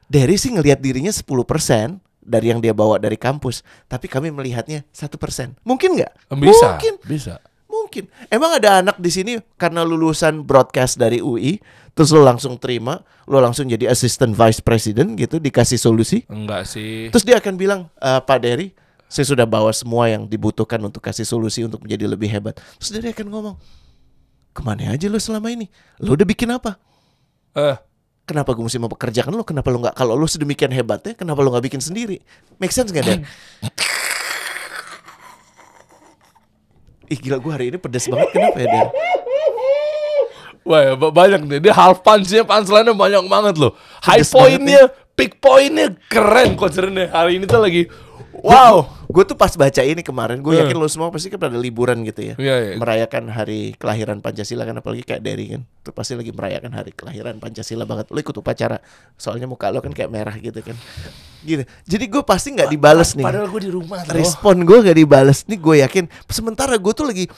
A: Derry sih ngelihat dirinya 10% dari yang dia bawa dari kampus, tapi kami melihatnya 1%. Mungkin nggak?
C: Bisa.
A: Mungkin.
C: Bisa.
A: Mungkin. Emang ada anak di sini karena lulusan broadcast dari UI, terus lo langsung terima, lo langsung jadi assistant vice president gitu, dikasih solusi.
C: Enggak sih.
A: Terus dia akan bilang, Pak Derry, saya sudah bawa semua yang dibutuhkan untuk kasih solusi untuk menjadi lebih hebat. Terus dia akan ngomong, kemana aja lo selama ini? Lo udah bikin apa? Kenapa gue mesti mempekerjakan lo? Kenapa lo nggak? Kalau lo sedemikian hebatnya, kenapa lo nggak bikin sendiri? Make sense nggak, Der? Ih gila, gue hari ini pedas banget. Kenapa ya, Der?
C: Wah, ya, banyak nih. Dia half punch-nya, punchline-nya banyak banget loh. High
A: Pedes
C: point-nya, peak point-nya keren konsernya. Hari ini tuh lagi
A: Wow, gue tuh pas baca ini kemarin, gue yakin lo semua pasti kan pada liburan gitu ya,
C: Iya, iya.
A: merayakan hari kelahiran Pancasila kan, apalagi kayak Derry kan, tuh pasti lagi merayakan hari kelahiran Pancasila banget. Lo ikut upacara, soalnya muka lo kan kayak merah gitu kan, gitu. Jadi gue pasti nggak dibales nih.
C: Padahal gue di rumah loh.
A: Respon gue gak dibales nih, gue yakin. Sementara gue tuh lagi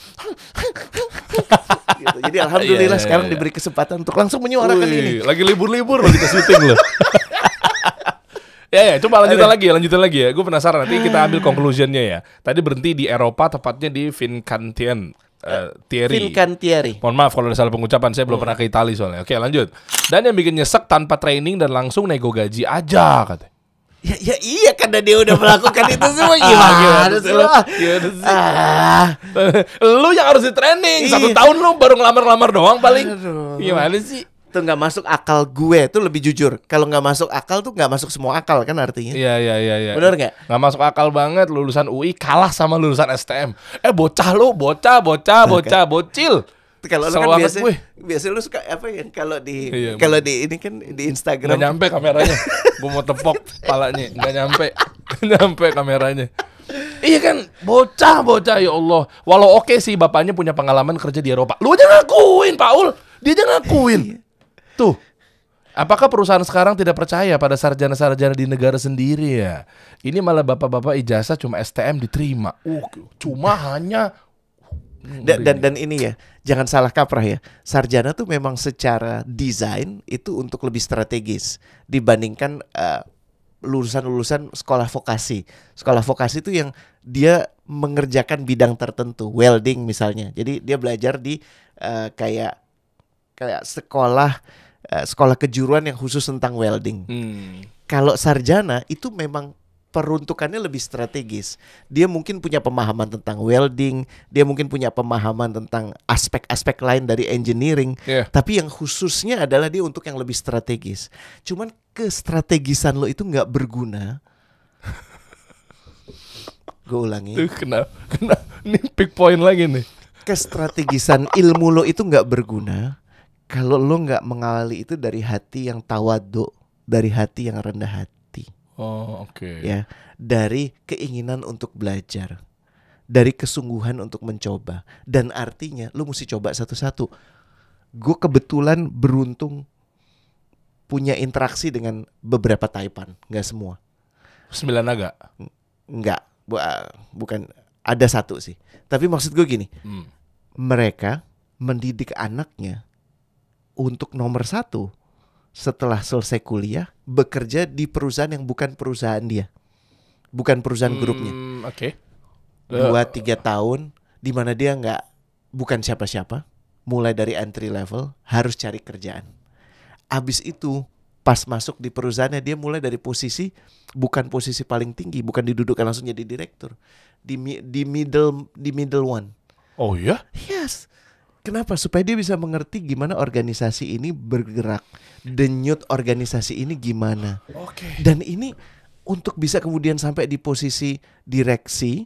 A: gitu. Jadi alhamdulillah
C: Iya, iya,
A: sekarang
C: iya.
A: diberi kesempatan untuk langsung menyuarakan ini.
C: Lagi libur-libur loh kita syuting loh. Ya, coba lanjutin lagi ya. Gue penasaran, nanti kita ambil conclusionnya ya. Tadi berhenti di Eropa, tepatnya di Fincantieri.
A: Fincantieri.
C: Mohon maaf kalau ada salah pengucapan, saya belum pernah ke Italia soalnya. Oke, lanjut. Dan yang bikin nyesek tanpa training dan langsung nego gaji aja katanya.
A: Ya iya, karena dia udah melakukan itu semua. Gimana sih lo?
C: Gimana sih?
A: Ah,
C: Lu yang harus di training.
A: Iya.
C: 1 tahun lu baru ngelamar-lamar doang paling.
A: Aduh.
C: Gimana sih?
A: Tuh nggak masuk akal gue tuh, lebih jujur. Kalau nggak masuk akal tuh nggak masuk semua akal kan artinya.
C: Iya.
A: Bener nggak?
C: Nggak masuk akal banget lulusan UI kalah sama lulusan STM. Bocah lu, bocil.
A: Kalau lo
C: Selalu
A: kan
C: banget
A: biasa lu suka apa ya kalau di
C: Iya,
A: kalau di ini kan di
C: Nggak
A: Instagram.
C: nyampe kameranya. Gue mau tepok palanya. Nggak nyampe kameranya. Iya kan, bocah ya Allah. Walau oke sih bapaknya punya pengalaman kerja di Eropa. Lu aja ngakuin, Paul. Dia aja ngakuin. Tuh. Apakah perusahaan sekarang tidak percaya pada sarjana-sarjana di negara sendiri ya? Ini malah bapak-bapak ijazah cuma STM diterima. Cuma hanya
A: Dan ini ya, jangan salah kaprah ya. Sarjana tuh memang secara desain itu untuk lebih strategis dibandingkan lulusan-lulusan sekolah vokasi. Sekolah vokasi itu yang dia mengerjakan bidang tertentu, welding misalnya. Jadi dia belajar di kayak sekolah kejuruan yang khusus tentang welding. Kalau sarjana itu memang peruntukannya lebih strategis. Dia mungkin punya pemahaman tentang welding, dia mungkin punya pemahaman tentang aspek-aspek lain dari engineering.
C: Yeah.
A: Tapi yang khususnya adalah dia untuk yang lebih strategis. Cuman kestrategisan lo itu nggak berguna. Gue ulangi.
C: Tuh kena ini pick point lagi nih.
A: Kestrategisan ilmu lo itu nggak berguna kalau lo nggak mengawali itu dari hati yang tawadhu, dari hati yang rendah hati.
C: Oh, oke.
A: Ya, dari keinginan untuk belajar, dari kesungguhan untuk mencoba. Dan artinya lo mesti coba satu-satu. Gue kebetulan beruntung punya interaksi dengan beberapa Taipan, nggak semua.
C: 9 naga.
A: Nggak, bukan, ada satu sih. Tapi maksud gue gini, mereka mendidik anaknya untuk nomor 1 setelah selesai kuliah bekerja di perusahaan yang bukan perusahaan dia, bukan perusahaan grupnya.
C: Oke.
A: 2-3 tahun di mana dia bukan siapa-siapa, mulai dari entry level harus cari kerjaan. Abis itu pas masuk di perusahaannya dia mulai dari posisi bukan posisi paling tinggi, bukan didudukan langsung jadi direktur, di middle one.
C: Oh ya?
A: Yes. Kenapa? Supaya dia bisa mengerti gimana organisasi ini bergerak, denyut organisasi ini gimana.
C: Oke.
A: Dan ini untuk bisa kemudian sampai di posisi direksi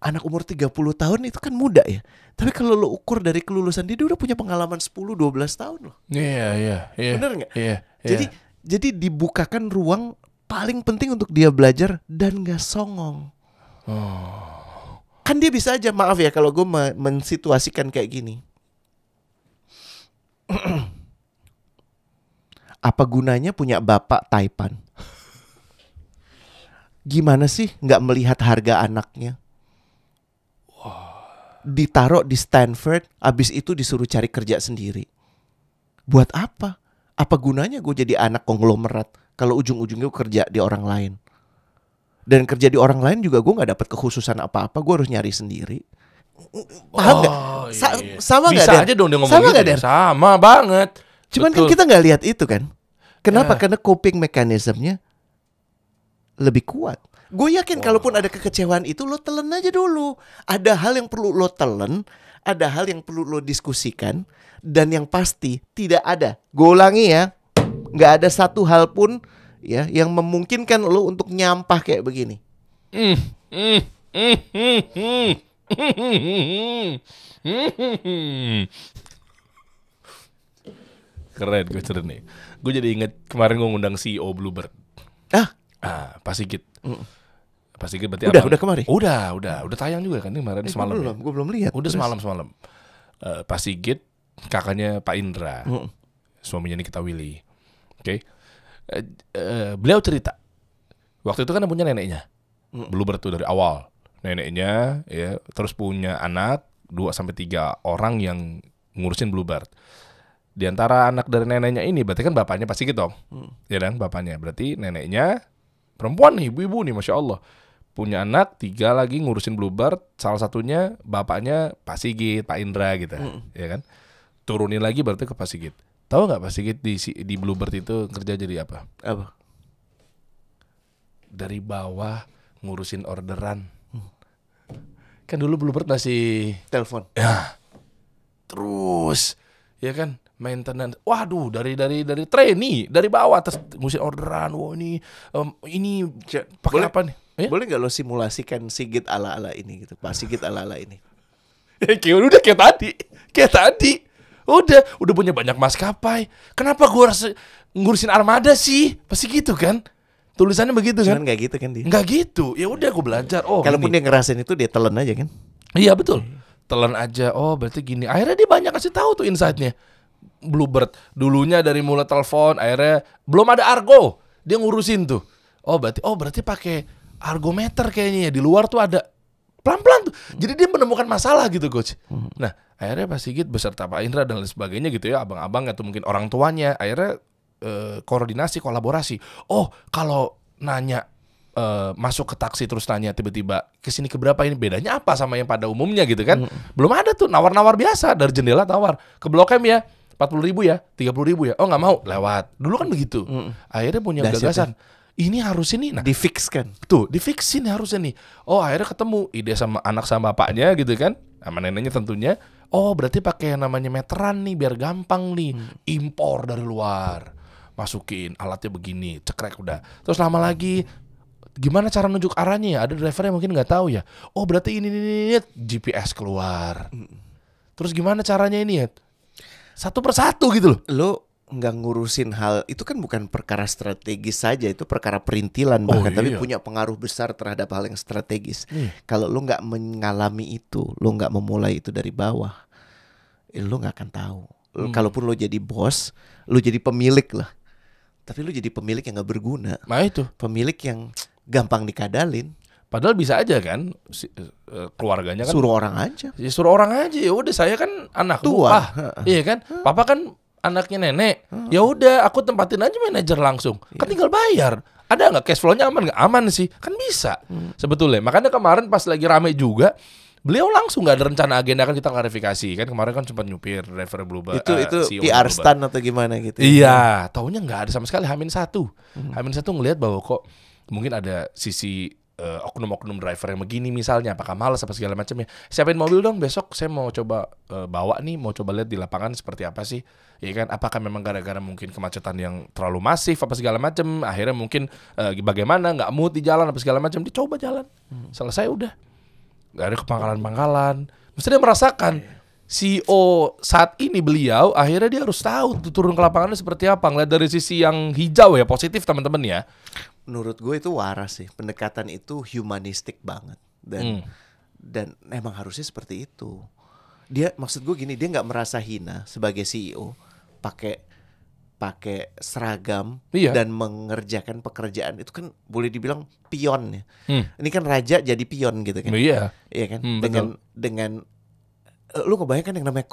A: anak umur 30 tahun itu kan muda ya. Tapi kalau lo ukur dari kelulusan dia udah punya pengalaman 10-12 tahun loh.
C: Iya.
A: Bener nggak?
C: Iya.
A: Jadi dibukakan ruang paling penting untuk dia belajar dan gak songong. Kan dia bisa aja, maaf ya kalau gue mensituasikan kayak gini. Apa gunanya punya bapak Taipan? Gimana sih nggak melihat harga anaknya? Ditaruh di Stanford, abis itu disuruh cari kerja sendiri. Buat apa? Apa gunanya gue jadi anak konglomerat kalau ujung-ujungnya gue kerja di orang lain? Dan kerja di orang lain juga gue nggak dapat kekhususan apa-apa, gue harus nyari sendiri. Paham nggak?
C: Iya.
A: Sama nggak?
C: Bisa aja dong dia ngomong
A: sama
C: gitu.
A: nggak, Der?
C: Sama banget.
A: Cuman
C: Betul.
A: kan kita nggak lihat itu kan? Kenapa?
C: Ya.
A: Karena coping mekanismenya lebih kuat. Gue yakin kalaupun ada kekecewaan itu lo telan aja dulu. Ada hal yang perlu lo telan, ada hal yang perlu lo diskusikan, dan yang pasti tidak ada. Gue ulangi ya, nggak ada satu hal pun ya yang memungkinkan lo untuk nyampah kayak begini.
C: Keren gue cerita nih. Gue jadi inget kemarin gue ngundang CEO Bluebird. Pak Sigit. Pak Sigit berarti
A: Udah kemarin?
C: Udah tayang juga kan ini kemarin semalam.
A: Gue belum lihat.
C: Udah semalam. Pak Sigit, kakaknya Pak Indra, suaminya Nikita Willy. Oke. Beliau cerita, waktu itu kan punya neneknya, Bluebird tuh dari awal. Neneknya ya, terus punya anak 2-3 orang yang ngurusin Bluebird. Di antara anak dari neneknya ini berarti kan bapaknya Pak Sigit dong. Ya kan, bapaknya. Berarti neneknya perempuan nih, ibu-ibu nih, Masya Allah. Punya anak 3 lagi ngurusin Bluebird. Salah satunya bapaknya Pak Sigit, Pak Indra gitu. Ya kan. Turunin lagi berarti ke Pak Sigit. Tahu nggak Pak Sigit di Bluebird itu kerja jadi apa?
A: Apa?
C: Dari bawah ngurusin orderan. Kan dulu Bluebird masih
A: Telepon.
C: ya. Terus ya kan maintenance. Waduh, dari trainee, dari bawah terus ngurusin orderan. Wah, ini pakai
A: Boleh-
C: apa nih? Ya?
A: Boleh nggak lo simulasikan Sigit ala-ala ini gitu, Pak Sigit ala-ala ini?
C: Udah kayak tadi. Udah punya banyak maskapai. Kenapa gua harus ngurusin armada sih? Pasti gitu kan? Tulisannya begitu kan?
A: Cuman nggak gitu kan dia.
C: Enggak gitu. Ya udah gua belajar. Oh,
A: Kalaupun
C: ini.
A: dia ngerasain itu dia telan aja kan.
C: Iya betul. Telan aja. Oh, berarti gini. Akhirnya dia banyak kasih tahu tuh insight-nya. Bluebird dulunya dari mulai telepon, akhirnya belum ada argo. Dia ngurusin tuh. Oh, berarti pakai argometer kayaknya ya. Di luar tuh ada pelan-pelan tuh. Jadi dia menemukan masalah gitu, coach. Nah, akhirnya Pak Sigit beserta Pak Indra dan lain sebagainya gitu ya, abang-abang atau mungkin orang tuanya, akhirnya koordinasi, kolaborasi. Oh, kalau nanya masuk ke taksi terus nanya tiba-tiba kesini ke berapa, ini bedanya apa sama yang pada umumnya gitu kan? Belum ada tuh, nawar-nawar biasa dari jendela tawar ke Blok M ya, 40.000 ya, 30.000 ya. Oh nggak mau, lewat. Dulu kan begitu. Akhirnya punya
A: Dahsyat
C: gagasan. Ini harus ini, nah
A: Difixkan.
C: tuh difixin harusnya nih. Oh akhirnya ketemu ide sama anak sama bapaknya gitu kan, sama neneknya tentunya. Oh berarti pakai yang namanya meteran nih biar gampang nih. Impor dari luar, masukin alatnya begini, cekrek udah. Terus lama lagi, gimana cara nunjuk arahnya ya? Ada driver yang mungkin nggak tahu ya. Oh berarti ini GPS keluar. Terus gimana caranya ini ya? Satu persatu gitu loh.
A: Lo nggak ngurusin hal itu kan bukan perkara strategis saja, itu perkara perintilan bahkan, tapi
C: iya.
A: punya pengaruh besar terhadap hal yang strategis. Kalau lo nggak mengalami itu, lo nggak memulai itu dari bawah, lo nggak akan tahu. Kalaupun lo jadi bos, lo jadi pemilik lah, tapi lo jadi pemilik yang nggak berguna,
C: Nah itu.
A: pemilik yang gampang dikadalin.
C: Padahal bisa aja kan keluarganya kan
A: Suruh orang aja.
C: ya suruh orang aja. Ya udah saya kan anak
A: Tua.
C: Pak. Iya kan? Papa kan anaknya nenek. Ya udah aku tempatin aja manajer langsung. Kan tinggal bayar. Ada nggak cash flow-nya aman nggak? Aman sih. Kan bisa. Sebetulnya. Makanya kemarin pas lagi rame juga, beliau langsung nggak ada rencana agenda, kan kita klarifikasi kan kemarin kan sempat nyupir driver Bluebird.
A: Itu
C: CEO
A: PR
C: Bluebird.
A: stand atau gimana gitu.
C: Iya, taunya nggak ada sama sekali. H-1 ngelihat bahwa kok mungkin ada sisi oknum-oknum driver yang begini misalnya, apakah malas apa segala macamnya. Siapin mobil dong besok, saya mau coba bawa nih, mau coba lihat di lapangan seperti apa sih. Ya kan, apakah memang gara-gara mungkin kemacetan yang terlalu masif apa segala macam, akhirnya mungkin bagaimana nggak mood di jalan apa segala macam, dicoba jalan. Selesai udah. nggak ada kepangkalan-pangkalan. Mesti dia merasakan. CEO saat ini beliau akhirnya dia harus tahu tuh turun ke lapangannya seperti apa. Ngeliat dari sisi yang hijau ya, positif teman-teman ya.
A: Menurut gue itu waras sih. Pendekatan itu humanistik banget dan emang harusnya seperti itu. Dia maksud gue gini, dia nggak merasa hina sebagai CEO pakai seragam dan mengerjakan pekerjaan itu kan boleh dibilang pion ya. Ini kan raja jadi pion gitu kan. Iya kan. Dengan lu kebayangkan yang namanya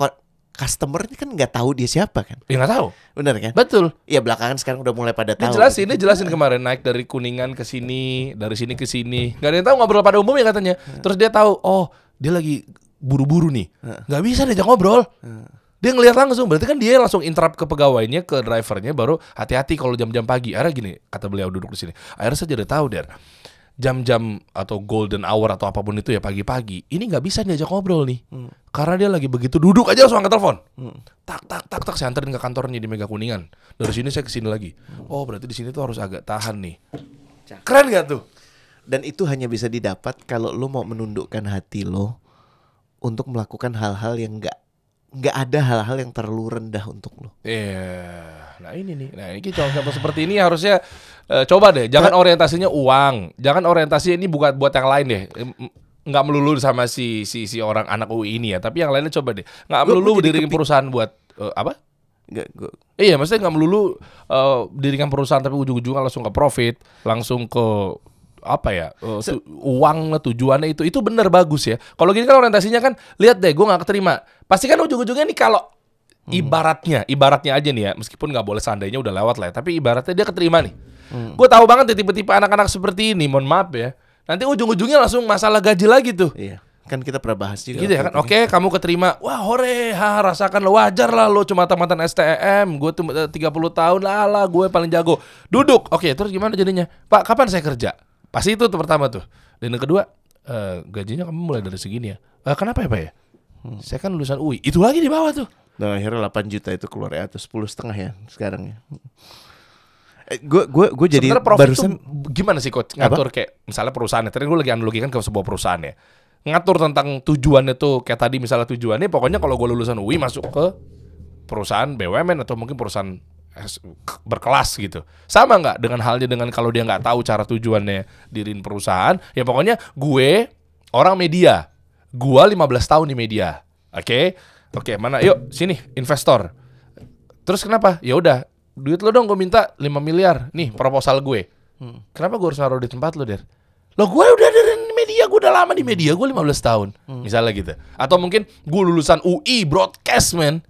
A: customer ini kan nggak tahu dia siapa kan?
C: Ya nggak tahu.
A: Bener kan?
C: Betul.
A: Iya belakangan sekarang udah mulai pada tahu.
C: Dia jelasin kemarin naik dari Kuningan ke sini, dari sini ke sini. Nggak ada yang tahu, ngobrol pada umumnya katanya. Terus dia tahu, oh dia lagi buru-buru nih. Nggak bisa diajak ngobrol. Dia ngelihat langsung, berarti kan dia langsung interrupt ke pegawainya, ke drivernya, baru hati-hati kalau jam-jam pagi. Akhirnya gini, kata beliau duduk di sini. Akhirnya saya jadi tahu Der, jam-jam atau golden hour atau apapun itu ya pagi-pagi, ini nggak bisa diajak ngobrol nih, karena dia lagi begitu duduk aja langsung angkat telepon, tak, saya anterin ke kantornya di Mega Kuningan. Dari sini saya ke sini lagi. Oh berarti di sini tuh harus agak tahan nih. Keren gak tuh?
A: Dan itu hanya bisa didapat kalau lo mau menundukkan hati lo untuk melakukan hal-hal yang nggak ada hal-hal yang terlalu rendah untuk lo.
C: Nah ini nih, contoh seperti ini harusnya coba deh, jangan orientasinya uang, jangan orientasinya ini buat yang lain deh, nggak melulu sama si orang anak UI ini ya, tapi yang lainnya coba deh, nggak melulu dirikan perusahaan buat apa? Iya, maksudnya nggak melulu dirikan perusahaan tapi ujung-ujungnya langsung ke profit, langsung ke apa ya uang tujuannya itu bener bagus ya. Kalau gini kan orientasinya kan lihat deh gue nggak keterima, pasti kan ujung-ujungnya nih kalau ibaratnya aja nih ya, meskipun nggak boleh seandainya udah lewat lah ya, tapi ibaratnya dia keterima nih. Gue tahu banget ya tipe-tipe anak-anak seperti ini, mohon maaf ya, nanti ujung-ujungnya langsung masalah gaji lagi tuh.
A: Iya, kan kita pernah bahas juga
C: gitu ya kan. Oke, kamu keterima, wah hore, rasakan lo, wajar lah lo cuma mantan STM, gue tuh 30 tahun lah gue paling jago. Duduk, oke, terus gimana jadinya? Pak, kapan saya kerja? Pasti itu tuh pertama tuh. Dan yang kedua, gajinya kamu mulai dari segini ya. Kenapa ya Pak ya? Saya kan lulusan UI. Itu lagi di bawah tuh.
A: Nah akhirnya 8 juta itu keluar ya, atau 10,5 ya sekarang ya. Gue jadi barusan
C: gimana sih coach ngatur kayak misalnya perusahaan. Tadi gue lagi analogikan ke sebuah perusahaan ya. Ngatur tentang tujuannya tuh kayak tadi misalnya tujuannya pokoknya kalau gue lulusan UI masuk ke perusahaan BUMN atau mungkin perusahaan berkelas gitu. Sama nggak dengan halnya dengan kalau dia nggak tahu cara tujuannya diriin perusahaan, ya pokoknya gue orang media. Gue 15 tahun di media. Oke, mana? Yuk sini investor. Terus kenapa? Ya udah, duit lo dong gue minta 5 miliar. Nih proposal gue. Kenapa gue harus naruh di tempat lo, Der? Lo gue udah dari media, gue udah lama di media, gue 15 tahun. Misalnya gitu. Atau mungkin gue lulusan UI broadcast, man.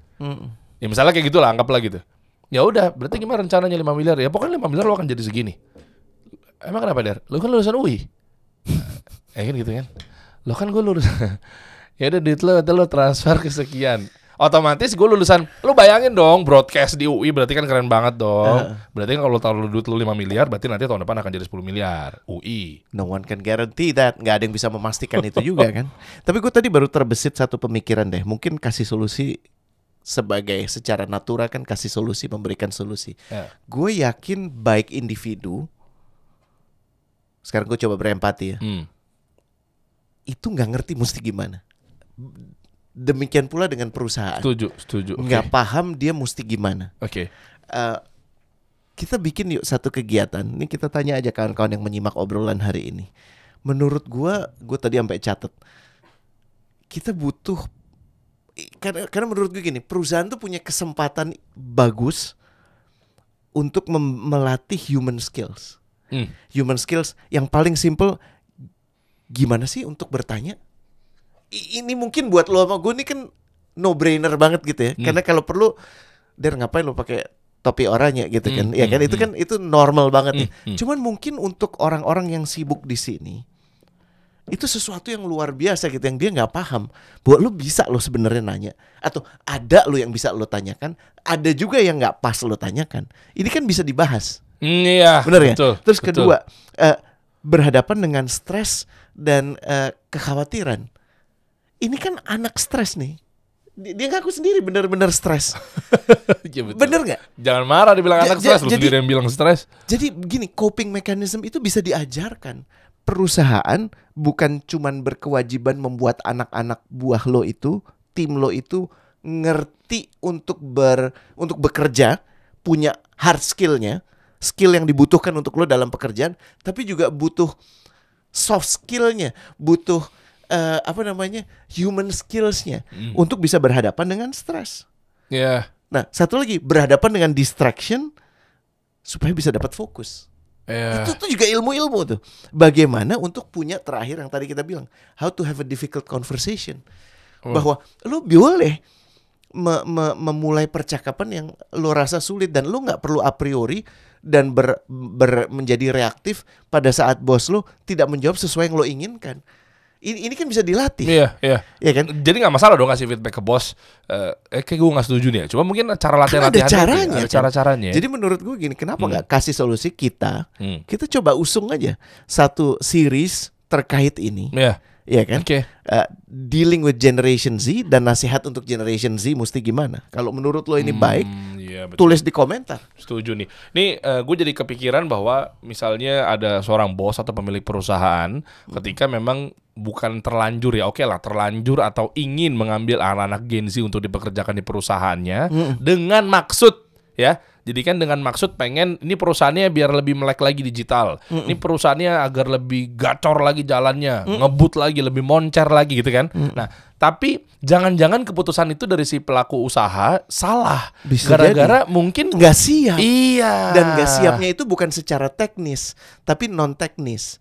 C: Ya misalnya kayak gitulah, anggaplah gitu. Ya udah, berarti gimana rencananya 5 miliar? Ya pokoknya 5 miliar lo akan jadi segini. Emang kenapa, Der? Lo kan lulusan UI. Kan gitu kan. Lo kan gue lulusan. Ya udah duit lo transfer ke sekian. Otomatis gue lulusan. Lo bayangin dong broadcast di UI berarti kan keren banget dong. Berarti kan kalau taruh duit lo 5 miliar berarti nanti tahun depan akan jadi 10 miliar UI.
A: No one can guarantee that. Nggak ada yang bisa memastikan itu juga kan. Tapi gue tadi baru terbesit satu pemikiran deh. Mungkin kasih solusi sebagai secara natural kan kasih solusi, memberikan solusi. Gue yakin baik individu, sekarang gue coba berempati ya, itu nggak ngerti mesti gimana. Demikian pula dengan perusahaan.
C: Setuju.
A: Nggak paham dia mesti gimana. Kita bikin yuk satu kegiatan. Ini kita tanya aja kawan-kawan yang menyimak obrolan hari ini. Menurut gue tadi sampai catat, kita butuh. Karena menurut gue gini, perusahaan tuh punya kesempatan bagus untuk melatih human skills. Human skills yang paling simple, gimana sih untuk bertanya? Ini mungkin buat lo sama gue ini kan no brainer banget gitu ya. Karena kalau perlu, Der ngapain lo pakai topi oranye gitu kan? Ya kan itu normal banget ya. Cuman mungkin untuk orang-orang yang sibuk di sini, itu sesuatu yang luar biasa gitu, yang dia nggak paham. Bahwa lo bisa lo sebenarnya nanya, atau ada lo yang bisa lo tanyakan, ada juga yang nggak pas lo tanyakan. Ini kan bisa dibahas.
C: Iya.
A: Bener ya. Terus
C: betul.
A: kedua, berhadapan dengan stres dan kekhawatiran. Ini kan anak stres nih. Dia ngaku sendiri benar-benar stres.
C: Ya,
A: bener nggak?
C: Jangan marah dibilang anak stres, lu sendiri yang bilang stres.
A: Jadi begini, coping mechanism itu bisa diajarkan. Perusahaan bukan cuman berkewajiban membuat anak-anak buah lo itu, tim lo itu ngerti untuk bekerja, punya hard skill-nya, skill yang dibutuhkan untuk lo dalam pekerjaan, tapi juga butuh soft skill-nya, butuh human skills-nya untuk bisa berhadapan dengan stres.
C: Yeah.
A: Nah, satu lagi, berhadapan dengan distraction supaya bisa dapat fokus.
C: Yeah.
A: Itu tuh juga ilmu-ilmu tuh. Bagaimana untuk punya terakhir yang tadi kita bilang, how to have a difficult conversation. Bahwa lo boleh memulai percakapan yang lo rasa sulit dan lo nggak perlu a priori dan menjadi reaktif pada saat bos lo tidak menjawab sesuai yang lo inginkan. Ini kan bisa dilatih.
C: Iya
A: kan?
C: Jadi nggak masalah dong ngasih feedback ke bos. Kayak gue nggak setuju nih. Cuma mungkin cara latihan
A: ada caranya.
C: Ada cara-caranya.
A: Jadi menurut gue gini, kenapa nggak kasih solusi kita coba usung aja satu series terkait ini. Iya kan?
C: Okay.
A: Dealing with Generation Z dan nasihat untuk Generation Z mesti gimana? Kalau menurut lo ini baik, tulis di komentar.
C: Setuju nih. Nih gue jadi kepikiran bahwa misalnya ada seorang bos atau pemilik perusahaan ketika memang bukan terlanjur ya, oke lah terlanjur atau ingin mengambil anak-anak Gen Z untuk dipekerjakan di perusahaannya dengan maksud ya. Jadi kan dengan maksud pengen ini perusahaannya biar lebih melek lagi digital. Ini perusahaannya agar lebih gacor lagi jalannya, ngebut lagi, lebih moncer lagi gitu kan. Nah, tapi jangan-jangan keputusan itu dari si pelaku usaha salah.
A: Bisa
C: gara-gara
A: jadi.
C: Mungkin
A: nggak siap.
C: Iya.
A: Dan nggak siapnya itu bukan secara teknis, tapi non teknis.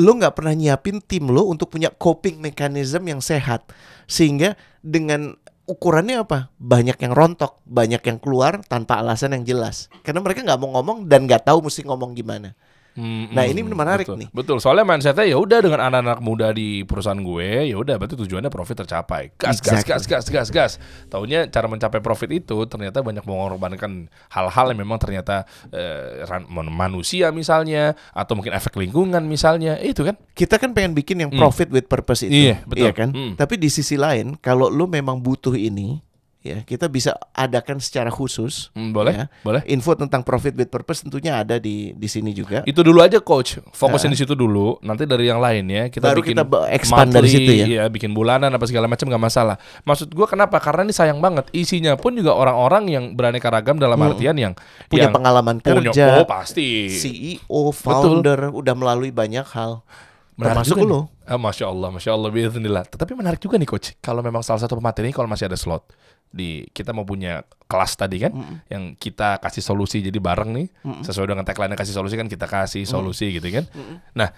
A: Lo nggak pernah nyiapin tim lo untuk punya coping mechanism yang sehat, sehingga dengan ukurannya apa? Banyak yang rontok, banyak yang keluar tanpa alasan yang jelas. Karena mereka nggak mau ngomong dan nggak tahu mesti ngomong gimana. Nah ini menarik nih.
C: Betul. Soalnya mindsetnya ya udah dengan anak-anak muda di perusahaan gue, ya udah berarti tujuannya profit tercapai. Gas. Taunya cara mencapai profit itu ternyata banyak mengorbankan hal-hal yang memang ternyata manusia misalnya atau mungkin efek lingkungan misalnya. Itu kan.
A: Kita kan pengen bikin yang profit with purpose itu.
C: Iya, betul.
A: Iya kan? Tapi di sisi lain kalau lu memang butuh ini, ya kita bisa adakan secara khusus.
C: Boleh.
A: Info tentang profit with purpose tentunya ada di sini juga.
C: Itu dulu aja coach, fokusin di situ dulu. Nanti dari yang lain ya kita
A: baru
C: bikin
A: kita expand dari situ ya.
C: Bikin bulanan apa segala macam nggak masalah. Maksud gue kenapa? Karena ini sayang banget. Isinya pun juga orang-orang yang beraneka ragam dalam artian yang
A: punya pengalaman kerja,
C: pasti
A: CEO, founder, udah melalui banyak hal. Termasuk lo.
C: Masya Allah, bismillah. Tetapi menarik juga nih coach. Kalau memang salah satu pemateri kalau masih ada slot kita mau punya kelas tadi kan, yang kita kasih solusi jadi bareng nih, sesuai dengan tagline kasih solusi kan kita kasih solusi gitu kan. Nah,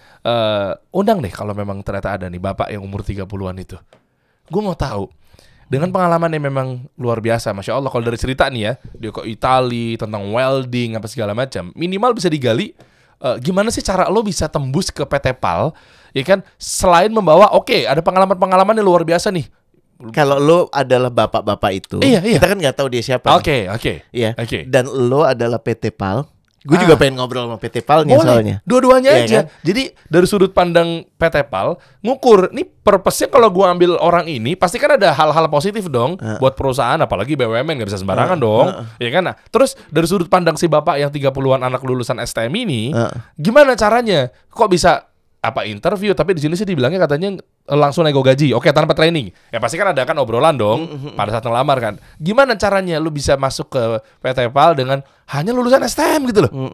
C: undang deh kalau memang ternyata ada nih bapak yang umur 30-an itu. Gue mau tahu dengan pengalaman yang memang luar biasa, Masya Allah. Kalau dari cerita nih ya, dia ke Itali tentang welding apa segala macam, minimal bisa digali. Gimana sih cara lo bisa tembus ke PT PAL, ya kan? Selain membawa, ada pengalaman-pengalaman yang luar biasa nih.
A: Kalau lo adalah bapak-bapak itu, kita kan nggak tahu dia siapa.
C: Oke.
A: Dan lo adalah PT PAL. Gue juga pengen ngobrol sama PT PAL-nya soalnya.
C: Dua-duanya aja. Kan? Jadi dari sudut pandang PT PAL, ngukur nih purpose-nya kalau gue ambil orang ini, pasti kan ada hal-hal positif dong buat perusahaan, apalagi BUMN nggak bisa sembarangan dong. Ya kan? Nah, terus dari sudut pandang si bapak yang 30-an anak lulusan STM ini, gimana caranya? Kok bisa interview, tapi di sini sih dibilangnya katanya langsung nego gaji. Oke, tanpa training. Ya pasti kan ada kan obrolan dong pada saat ngelamar kan. Gimana caranya lu bisa masuk ke PT PAL dengan hanya lulusan STM gitu loh?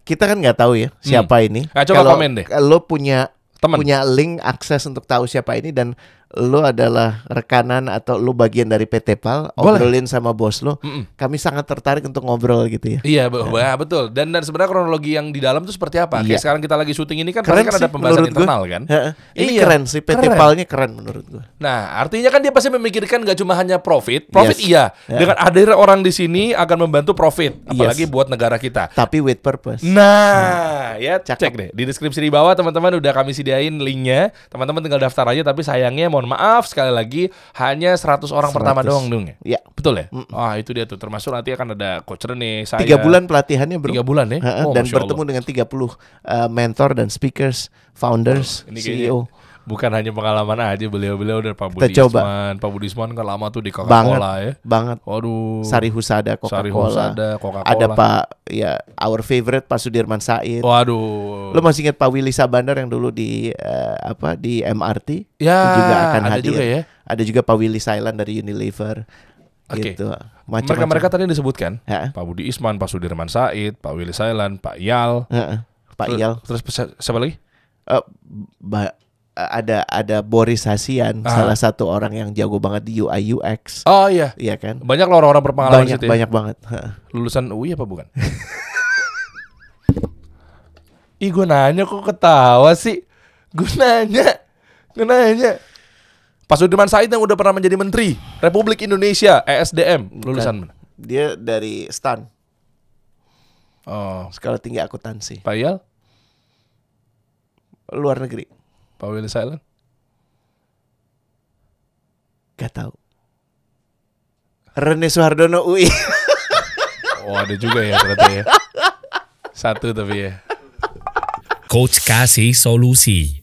A: Kita kan nggak tahu ya siapa ini.
C: Nah, coba komen deh.
A: Lo punya
C: teman,
A: punya link akses untuk tahu siapa ini dan lo adalah rekanan atau lo bagian dari PT PAL, obrolin sama bos lo. Kami sangat tertarik untuk ngobrol gitu ya.
C: Iya, betul. Dan sebenarnya kronologi yang di dalam itu seperti apa? Kayak sekarang kita lagi syuting ini kan
A: keren
C: pasti kan
A: sih,
C: ada pembahasan internal kan.
A: Ini keren sih, PT PAL-nya keren menurut gue.
C: Nah, artinya kan dia pasti memikirkan gak cuma hanya profit iya. Dengan hadir orang di sini akan membantu profit, apalagi buat negara kita.
A: Tapi with purpose.
C: Nah, ya cek deh di deskripsi di bawah teman-teman udah kami sediain linknya. Teman-teman tinggal daftar aja, tapi sayangnya mohon maaf sekali lagi hanya 100 orang pertama doang dong ya.
A: Iya.
C: Betul ya? Itu dia tuh. Termasuk nanti akan ada coach Rene, saya.
A: 3 bulan pelatihannya bro.
C: 3 bulan ya.
A: Dan bertemu dengan 30 mentor dan speakers, founders, CEO.
C: Bukan hanya pengalaman aja, beliau-beliau dari Pak
A: Kita
C: Budi
A: coba.
C: Isman. Pak Budi Isman kan lama tuh di
A: Banget,
C: Coca-Cola ya.
A: banget.
C: Waduh.
A: Sari Husada
C: Sari
A: Coca-Cola.
C: Husada, Coca-Cola.
A: Ada Pak, ya our favorite Pak Sudirman Said.
C: Waduh.
A: Lo masih ingat Pak Willy Sabandar yang dulu di di MRT?
C: Ya,
A: Itu juga akan
C: ada
A: hadir.
C: juga ya.
A: Ada juga Pak Willy Silent dari Unilever.
C: Oke.
A: Gitu.
C: Mereka tadi disebutkan.
A: Heeh.
C: Pak Budi Isman, Pak Sudirman Said, Pak Willy Silent, Pak Yal.
A: Heeh. Pak Iyal.
C: Terus siapa lagi?
A: Ada Boris Hasian, salah satu orang yang jago banget di UI UX.
C: Oh iya.
A: Iya kan?
C: Banyak loh orang-orang berpengalaman
A: Banyak
C: situ ya.
A: banyak banget. Heeh.
C: Lulusan UI apa bukan? Ih, gue nanya kok ketawa sih. Gue nanya. Pak Sudirman Said yang udah pernah menjadi Menteri Republik Indonesia ESDM. Lulusan mana?
A: Dia dari STAN,
C: Oh,
A: Sekolah Tinggi Akuntansi,
C: Pak Yal,
A: luar negeri.
C: Pak Willy Silent.
A: Gak tahu. Rene Suhardono UI.
C: Oh, ada juga ya ternyata ya. Satu tapi ya.
B: Coach kasih solusi.